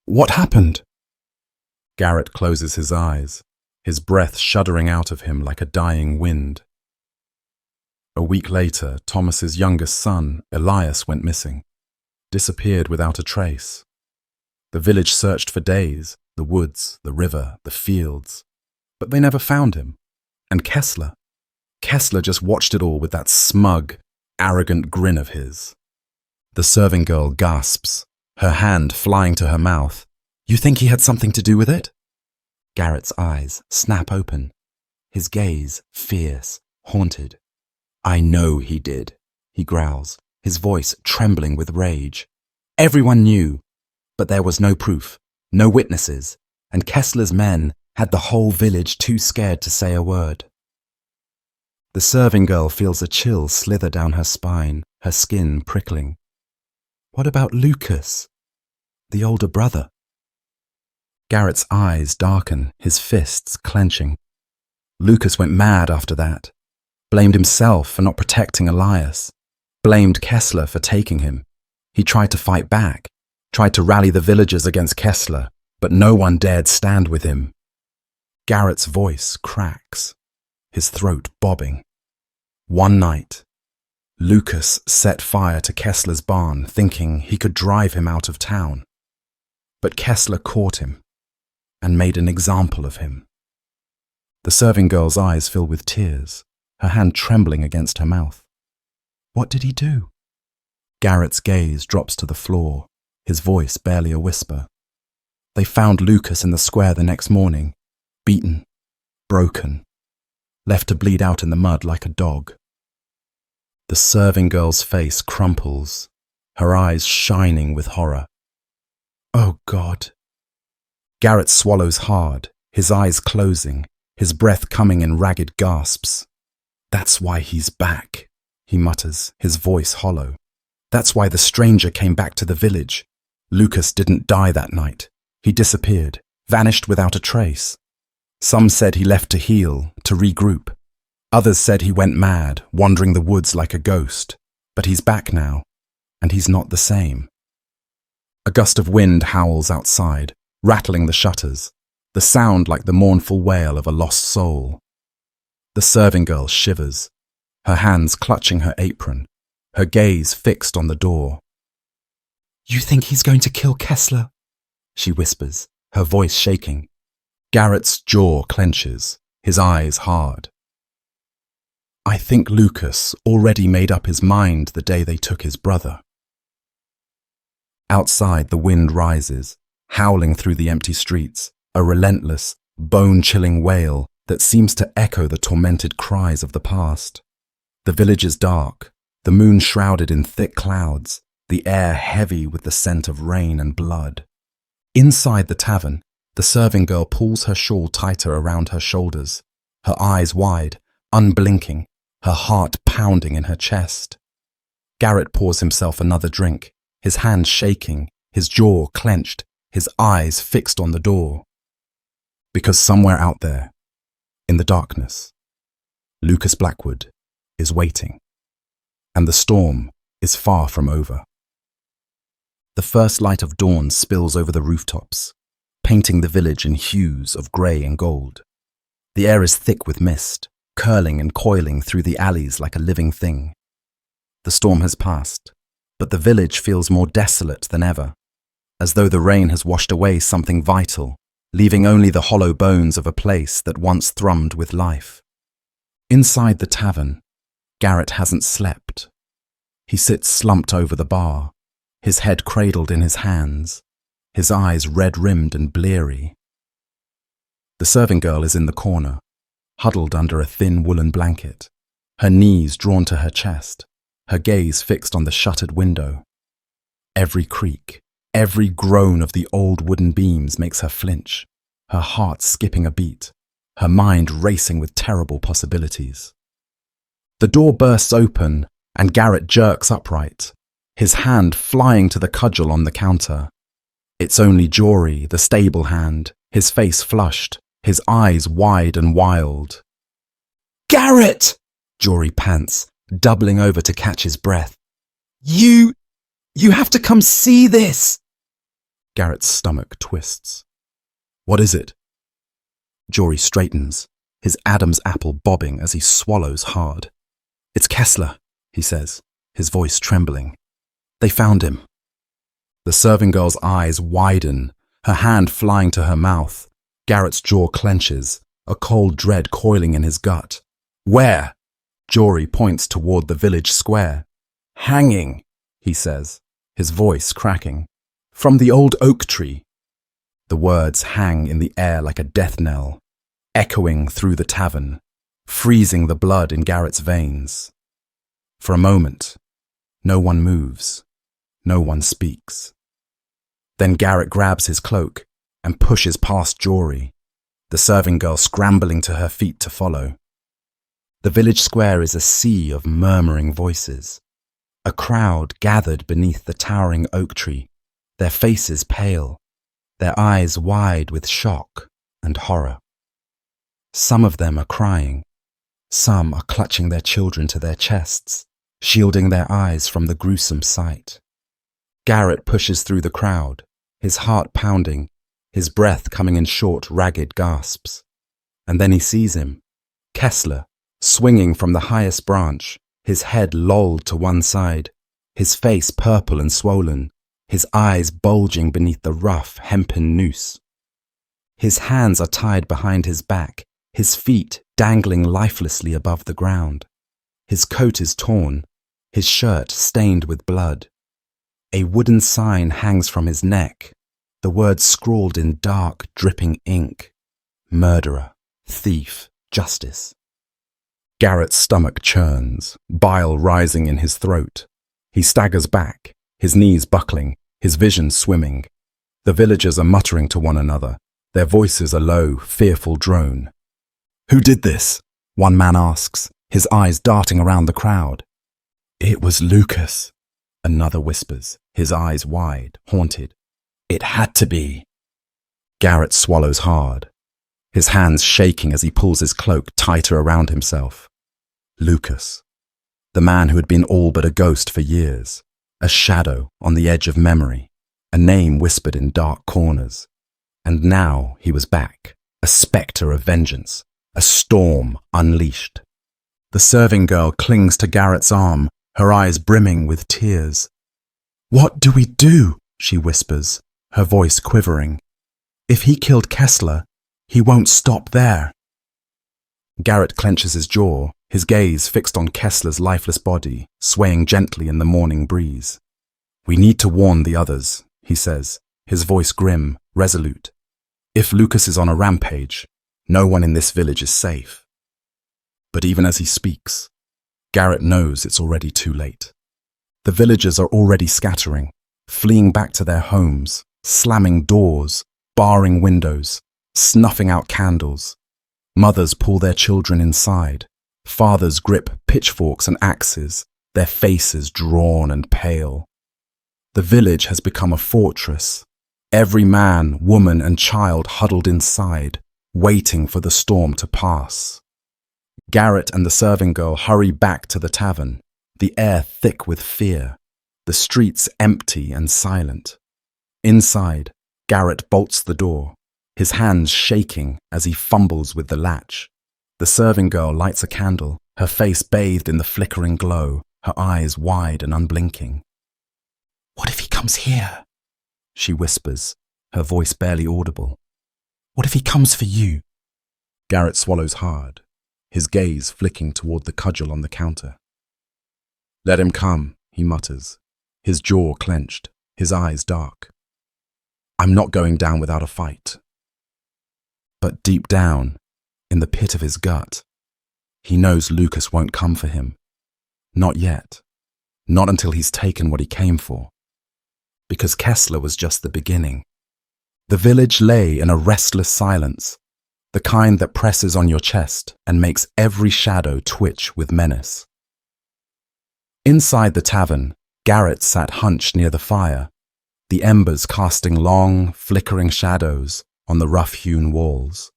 "What happened?" Garrett closes his eyes, his breath shuddering out of him like a dying wind. A week later, Thomas's youngest son, Elias, went missing, disappeared without a trace. The village searched for days, the woods, the river, the fields, but they never found him. And Kessler just watched it all with that smug, arrogant grin of his. The serving girl gasps, her hand flying to her mouth. "You think he had something to do with it?" Garrett's eyes snap open, his gaze fierce, haunted. "I know he did," he growls, his voice trembling with rage. "Everyone knew, but there was no proof, no witnesses, and Kessler's men had the whole village too scared to say a word." The serving girl feels a chill slither down her spine, her skin prickling. What about Lucas, the older brother? Garrett's eyes darken, his fists clenching. Lucas went mad after that. Blamed himself for not protecting Elias. Blamed Kessler for taking him. He tried to fight back, tried to rally the villagers against Kessler, but no one dared stand with him. Garrett's voice cracks, his throat bobbing. One night, Lucas set fire to Kessler's barn, thinking he could drive him out of town. But Kessler caught him and made an example of him. The serving girl's eyes fill with tears, her hand trembling against her mouth. What did he do? Garrett's gaze drops to the floor, his voice barely a whisper. They found Lucas in the square the next morning, beaten, broken, left to bleed out in the mud like a dog. The serving girl's face crumples, her eyes shining with horror. Oh God. Garrett swallows hard, his eyes closing, his breath coming in ragged gasps. That's why he's back, he mutters, his voice hollow. That's why the stranger came back to the village. Lucas didn't die that night. He disappeared, vanished without a trace. Some said he left to heal, to regroup. Others said he went mad, wandering the woods like a ghost. But he's back now, and he's not the same. A gust of wind howls outside, rattling the shutters, the sound like the mournful wail of a lost soul. The serving girl shivers, her hands clutching her apron, her gaze fixed on the door. You think he's going to kill Kessler? She whispers, her voice shaking. Garrett's jaw clenches, his eyes hard. I think Lucas already made up his mind the day they took his brother. Outside, the wind rises, howling through the empty streets, a relentless, bone-chilling wail that seems to echo the tormented cries of the past. The village is dark, the moon shrouded in thick clouds, the air heavy with the scent of rain and blood. Inside the tavern, the serving girl pulls her shawl tighter around her shoulders, her eyes wide, unblinking, her heart pounding in her chest. Garrett pours himself another drink, his hands shaking, his jaw clenched, his eyes fixed on the door. Because somewhere out there, in the darkness, Lucas Blackwood is waiting, and the storm is far from over. The first light of dawn spills over the rooftops, painting the village in hues of grey and gold. The air is thick with mist, curling and coiling through the alleys like a living thing. The storm has passed, but the village feels more desolate than ever, as though the rain has washed away something vital, leaving only the hollow bones of a place that once thrummed with life. Inside the tavern, Garrett hasn't slept. He sits slumped over the bar, his head cradled in his hands, his eyes red-rimmed and bleary. The serving girl is in the corner, huddled under a thin woolen blanket, her knees drawn to her chest, her gaze fixed on the shuttered window. Every creak, every groan of the old wooden beams makes her flinch, her heart skipping a beat, her mind racing with terrible possibilities. The door bursts open and Garrett jerks upright, his hand flying to the cudgel on the counter. It's only Jory, the stable hand, his face flushed, his eyes wide and wild. Garrett! Jory pants, doubling over to catch his breath. You have to come see this! Garrett's stomach twists. What is it? Jory straightens, his Adam's apple bobbing as he swallows hard. It's Kessler, he says, his voice trembling. They found him. The serving girl's eyes widen, her hand flying to her mouth. Garrett's jaw clenches, a cold dread coiling in his gut. Where? Jory points toward the village square. Hanging, he says, his voice cracking. From the old oak tree. The words hang in the air like a death knell, echoing through the tavern, freezing the blood in Garrett's veins. For a moment, no one moves, no one speaks. Then Garrett grabs his cloak and pushes past Jory, the serving girl scrambling to her feet to follow. The village square is a sea of murmuring voices. A crowd gathered beneath the towering oak tree, their faces pale, their eyes wide with shock and horror. Some of them are crying. Some are clutching their children to their chests, shielding their eyes from the gruesome sight. Garrett pushes through the crowd, his heart pounding, his breath coming in short, ragged gasps. And then he sees him, Kessler, swinging from the highest branch, his head lolled to one side, his face purple and swollen, his eyes bulging beneath the rough hempen noose. His hands are tied behind his back, his feet dangling lifelessly above the ground. His coat is torn, his shirt stained with blood. A wooden sign hangs from his neck, the words scrawled in dark, dripping ink: murderer, thief, justice. Garrett's stomach churns, bile rising in his throat. He staggers back, his knees buckling, his vision swimming. The villagers are muttering to one another, their voices a low, fearful drone. "Who did this?" one man asks, his eyes darting around the crowd. "It was Lucas," another whispers, his eyes wide, haunted. "It had to be." Garrett swallows hard, his hands shaking as he pulls his cloak tighter around himself. Lucas, the man who had been all but a ghost for years, a shadow on the edge of memory, a name whispered in dark corners. And now he was back, a spectre of vengeance, a storm unleashed. The serving girl clings to Garrett's arm, her eyes brimming with tears. "What do we do?" she whispers, her voice quivering. "If he killed Kessler, he won't stop there." Garrett clenches his jaw, his gaze fixed on Kessler's lifeless body, swaying gently in the morning breeze. "We need to warn the others," he says, his voice grim, resolute. "If Lucas is on a rampage, no one in this village is safe." But even as he speaks, Garrett knows it's already too late. The villagers are already scattering, fleeing back to their homes, slamming doors, barring windows, snuffing out candles. Mothers pull their children inside. Fathers grip pitchforks and axes, their faces drawn and pale. The village has become a fortress. Every man, woman, and child huddled inside, waiting for the storm to pass. Garrett and the serving girl hurry back to the tavern, the air thick with fear, the streets empty and silent. Inside, Garrett bolts the door, his hands shaking as he fumbles with the latch. The serving girl lights a candle, her face bathed in the flickering glow, her eyes wide and unblinking. "What if he comes here?" she whispers, her voice barely audible. "What if he comes for you?" Garrett swallows hard, his gaze flicking toward the cudgel on the counter. "Let him come," he mutters, his jaw clenched, his eyes dark. "I'm not going down without a fight." But deep down, in the pit of his gut, he knows Lucas won't come for him. Not yet. Not until he's taken what he came for. Because Kessler was just the beginning. The village lay in a restless silence, the kind that presses on your chest and makes every shadow twitch with menace. Inside the tavern, Garrett sat hunched near the fire, the embers casting long, flickering shadows on the rough-hewn walls.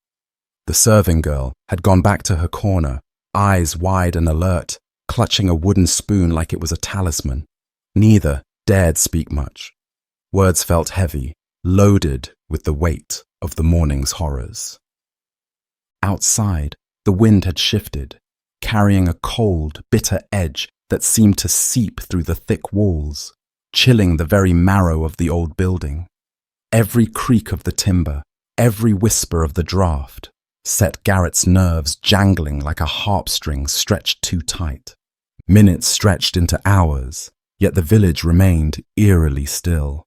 The serving girl had gone back to her corner, eyes wide and alert, clutching a wooden spoon like it was a talisman. Neither dared speak much. Words felt heavy, loaded with the weight of the morning's horrors. Outside, the wind had shifted, carrying a cold, bitter edge that seemed to seep through the thick walls, chilling the very marrow of the old building. Every creak of the timber, every whisper of the draft, set Garrett's nerves jangling like a harp-string stretched too tight. Minutes stretched into hours, yet the village remained eerily still.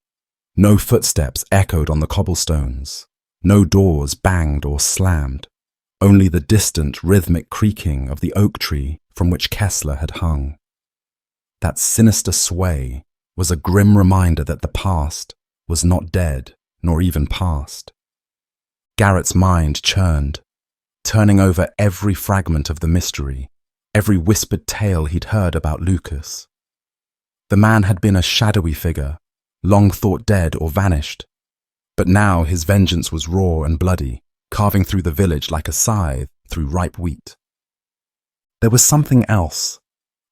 No footsteps echoed on the cobblestones. No doors banged or slammed. Only the distant, rhythmic creaking of the oak tree from which Kessler had hung. That sinister sway was a grim reminder that the past was not dead, nor even past. Garrett's mind churned, turning over every fragment of the mystery, every whispered tale he'd heard about Lucas. The man had been a shadowy figure, long thought dead or vanished, but now his vengeance was raw and bloody, carving through the village like a scythe through ripe wheat. There was something else,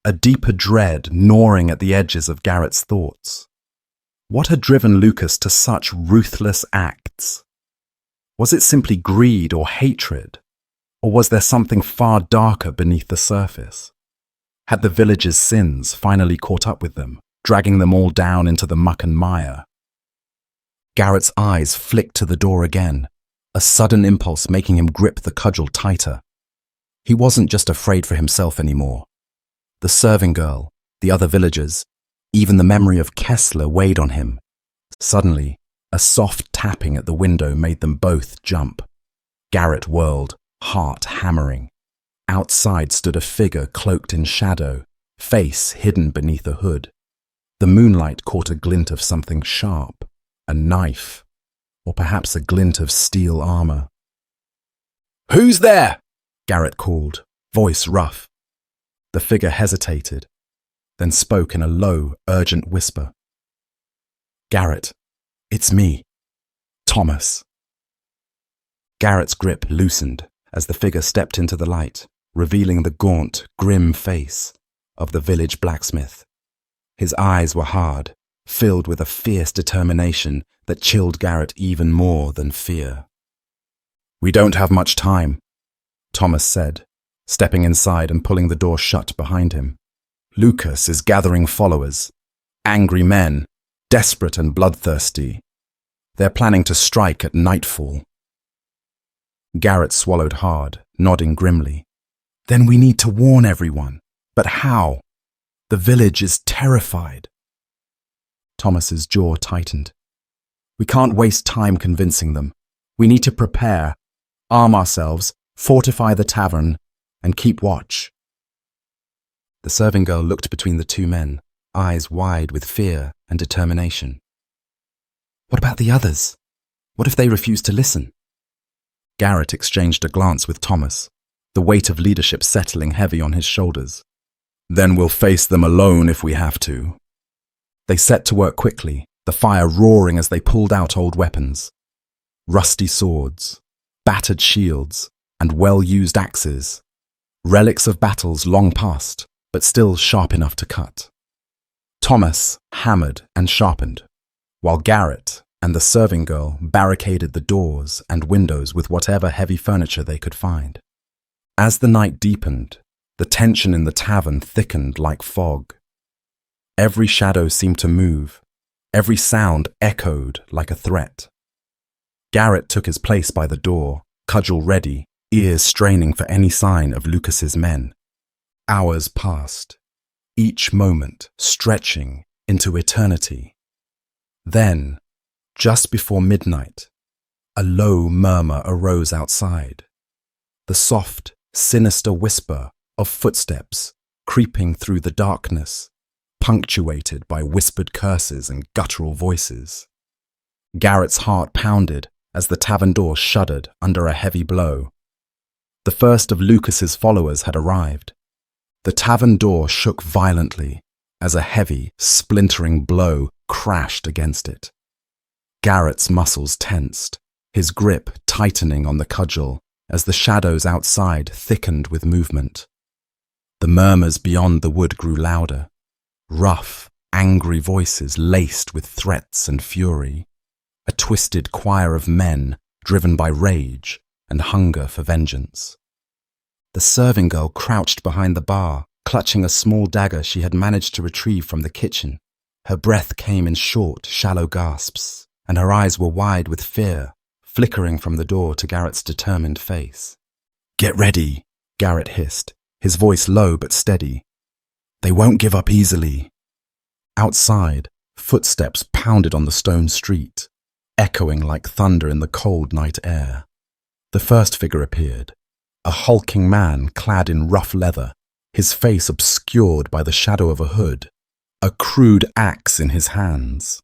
a deeper dread gnawing at the edges of Garrett's thoughts. What had driven Lucas to such ruthless acts? Was it simply greed or hatred, or was there something far darker beneath the surface? Had the village's sins finally caught up with them, dragging them all down into the muck and mire? Garrett's eyes flicked to the door again, a sudden impulse making him grip the cudgel tighter. He wasn't just afraid for himself anymore. The serving girl, the other villagers, even the memory of Kessler weighed on him. Suddenly, a soft tapping at the window made them both jump. Garrett whirled, heart hammering. Outside stood a figure cloaked in shadow, face hidden beneath a hood. The moonlight caught a glint of something sharp, a knife, or perhaps a glint of steel armor. "Who's there?" Garrett called, voice rough. The figure hesitated, then spoke in a low, urgent whisper. "Garrett, it's me, Thomas." Garrett's grip loosened as the figure stepped into the light, revealing the gaunt, grim face of the village blacksmith. His eyes were hard, filled with a fierce determination that chilled Garrett even more than fear. "We don't have much time," Thomas said, stepping inside and pulling the door shut behind him. "Lucas is gathering followers, angry men, desperate and bloodthirsty. They're planning to strike at nightfall." Garrett swallowed hard, nodding grimly. "Then we need to warn everyone. But how? The village is terrified." Thomas's jaw tightened. "We can't waste time convincing them. We need to prepare, arm ourselves, fortify the tavern, and keep watch." The serving girl looked between the two men, eyes wide with fear and determination. "What about the others? What if they refuse to listen?" Garrett exchanged a glance with Thomas, the weight of leadership settling heavy on his shoulders. "Then we'll face them alone if we have to." They set to work quickly, the fire roaring as they pulled out old weapons. Rusty swords, battered shields, and well-used axes. Relics of battles long past, but still sharp enough to cut. Thomas hammered and sharpened, while Garrett and the serving girl barricaded the doors and windows with whatever heavy furniture they could find. As the night deepened, the tension in the tavern thickened like fog. Every shadow seemed to move, every sound echoed like a threat. Garrett took his place by the door, cudgel ready, ears straining for any sign of Lucas's men. Hours passed, each moment stretching into eternity. Then, just before midnight, a low murmur arose outside. The soft, sinister whisper of footsteps creeping through the darkness, punctuated by whispered curses and guttural voices. Garrett's heart pounded as the tavern door shuddered under a heavy blow. The first of Lucas's followers had arrived. The tavern door shook violently as a heavy, splintering blow crashed against it. Garrett's muscles tensed, his grip tightening on the cudgel as the shadows outside thickened with movement. The murmurs beyond the wood grew louder, rough, angry voices laced with threats and fury, a twisted choir of men driven by rage and hunger for vengeance. The serving girl crouched behind the bar, clutching a small dagger she had managed to retrieve from the kitchen. Her breath came in short, shallow gasps, and her eyes were wide with fear, flickering from the door to Garrett's determined face. "Get ready," Garrett hissed, his voice low but steady. "They won't give up easily." Outside, footsteps pounded on the stone street, echoing like thunder in the cold night air. The first figure appeared, a hulking man clad in rough leather, his face obscured by the shadow of a hood, a crude axe in his hands.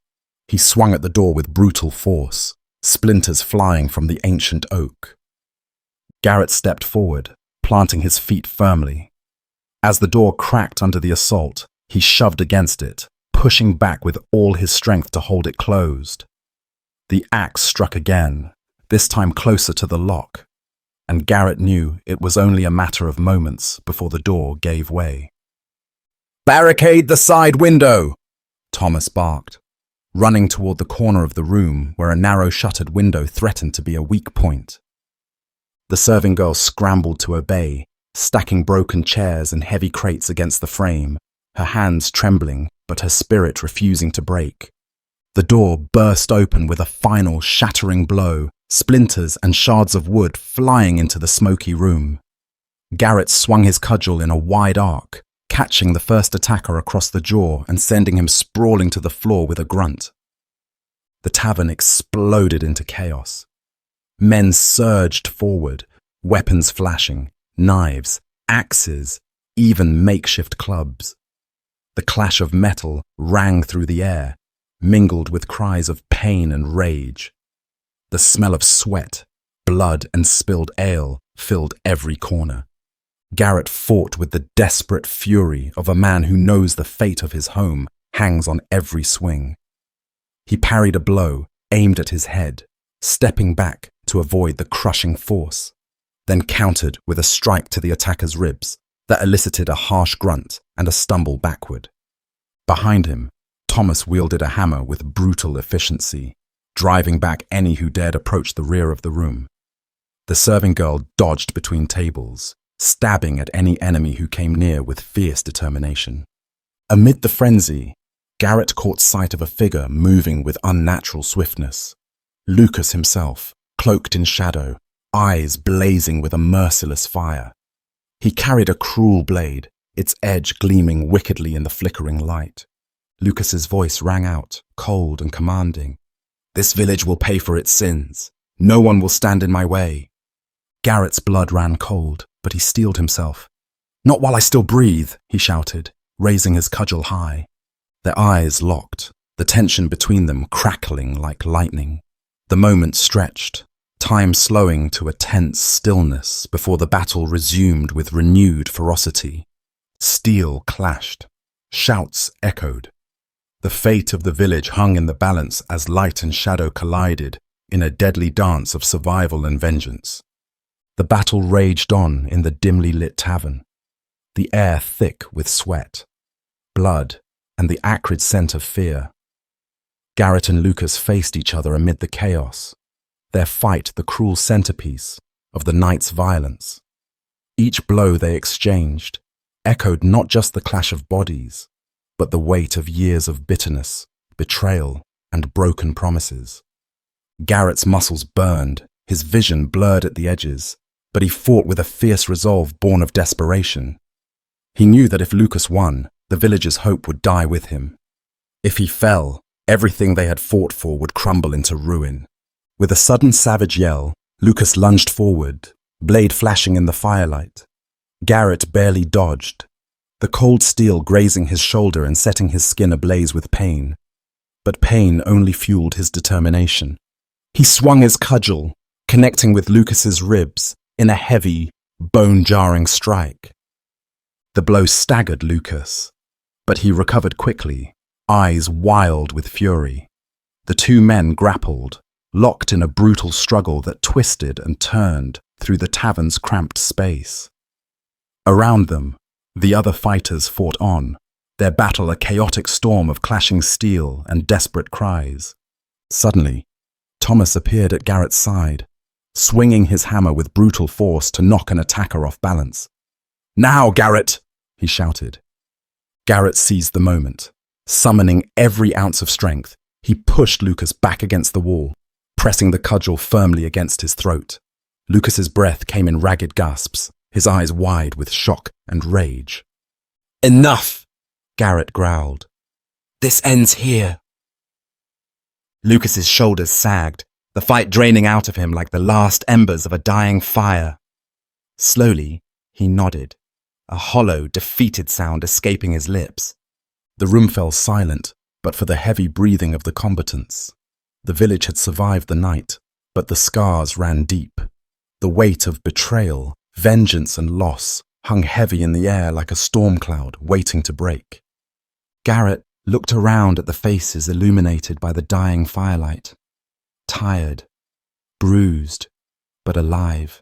He swung at the door with brutal force, splinters flying from the ancient oak. Garrett stepped forward, planting his feet firmly. As the door cracked under the assault, he shoved against it, pushing back with all his strength to hold it closed. The axe struck again, this time closer to the lock, and Garrett knew it was only a matter of moments before the door gave way. "Barricade the side window!" Thomas barked, running toward the corner of the room where a narrow shuttered window threatened to be a weak point. The serving girl scrambled to obey, stacking broken chairs and heavy crates against the frame, her hands trembling but her spirit refusing to break. The door burst open with a final shattering blow, splinters and shards of wood flying into the smoky room. Garrett swung his cudgel in a wide arc, catching the first attacker across the jaw and sending him sprawling to the floor with a grunt. The tavern exploded into chaos. Men surged forward, weapons flashing, knives, axes, even makeshift clubs. The clash of metal rang through the air, mingled with cries of pain and rage. The smell of sweat, blood, and spilled ale filled every corner. Garrett fought with the desperate fury of a man who knows the fate of his home hangs on every swing. He parried a blow aimed at his head, stepping back to avoid the crushing force, then countered with a strike to the attacker's ribs that elicited a harsh grunt and a stumble backward. Behind him, Thomas wielded a hammer with brutal efficiency, driving back any who dared approach the rear of the room. The serving girl dodged between tables, stabbing at any enemy who came near with fierce determination. Amid the frenzy, Garrett caught sight of a figure moving with unnatural swiftness. Lucas himself, cloaked in shadow, eyes blazing with a merciless fire. He carried a cruel blade, its edge gleaming wickedly in the flickering light. Lucas's voice rang out, cold and commanding. "This village will pay for its sins. No one will stand in my way." Garrett's blood ran cold, but he steeled himself. "Not while I still breathe," he shouted, raising his cudgel high. Their eyes locked, the tension between them crackling like lightning. The moment stretched, time slowing to a tense stillness before the battle resumed with renewed ferocity. Steel clashed. Shouts echoed. The fate of the village hung in the balance as light and shadow collided in a deadly dance of survival and vengeance. The battle raged on in the dimly lit tavern, the air thick with sweat, blood, and the acrid scent of fear. Garrett and Lucas faced each other amid the chaos, their fight the cruel centerpiece of the night's violence. Each blow they exchanged echoed not just the clash of bodies, but the weight of years of bitterness, betrayal, and broken promises. Garrett's muscles burned, his vision blurred at the edges, but he fought with a fierce resolve born of desperation. He knew that if Lucas won, the village's hope would die with him. If he fell, everything they had fought for would crumble into ruin. With a sudden savage yell, Lucas lunged forward, blade flashing in the firelight. Garrett barely dodged, the cold steel grazing his shoulder and setting his skin ablaze with pain. But pain only fueled his determination. He swung his cudgel, connecting with Lucas's ribs in a heavy, bone-jarring strike. The blow staggered Lucas, but he recovered quickly, eyes wild with fury. The two men grappled, locked in a brutal struggle that twisted and turned through the tavern's cramped space. Around them, the other fighters fought on, their battle a chaotic storm of clashing steel and desperate cries. Suddenly, Thomas appeared at Garrett's side, swinging his hammer with brutal force to knock an attacker off balance. "Now, Garrett!" he shouted. Garrett seized the moment. Summoning every ounce of strength, he pushed Lucas back against the wall, pressing the cudgel firmly against his throat. Lucas's breath came in ragged gasps, his eyes wide with shock and rage. "Enough!" Garrett growled. "This ends here." Lucas's shoulders sagged, the fight draining out of him like the last embers of a dying fire. Slowly, he nodded, a hollow, defeated sound escaping his lips. The room fell silent, but for the heavy breathing of the combatants. The village had survived the night, but the scars ran deep. The weight of betrayal, vengeance, and loss hung heavy in the air like a storm cloud waiting to break. Garrett looked around at the faces illuminated by the dying firelight. Tired, bruised, but alive.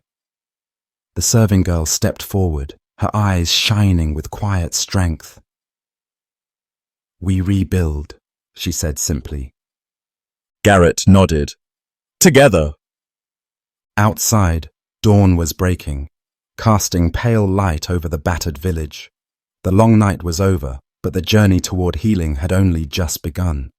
The serving girl stepped forward, her eyes shining with quiet strength. "We rebuild," she said simply. Garrett nodded. "Together." Outside, dawn was breaking, casting pale light over the battered village. The long night was over, but the journey toward healing had only just begun.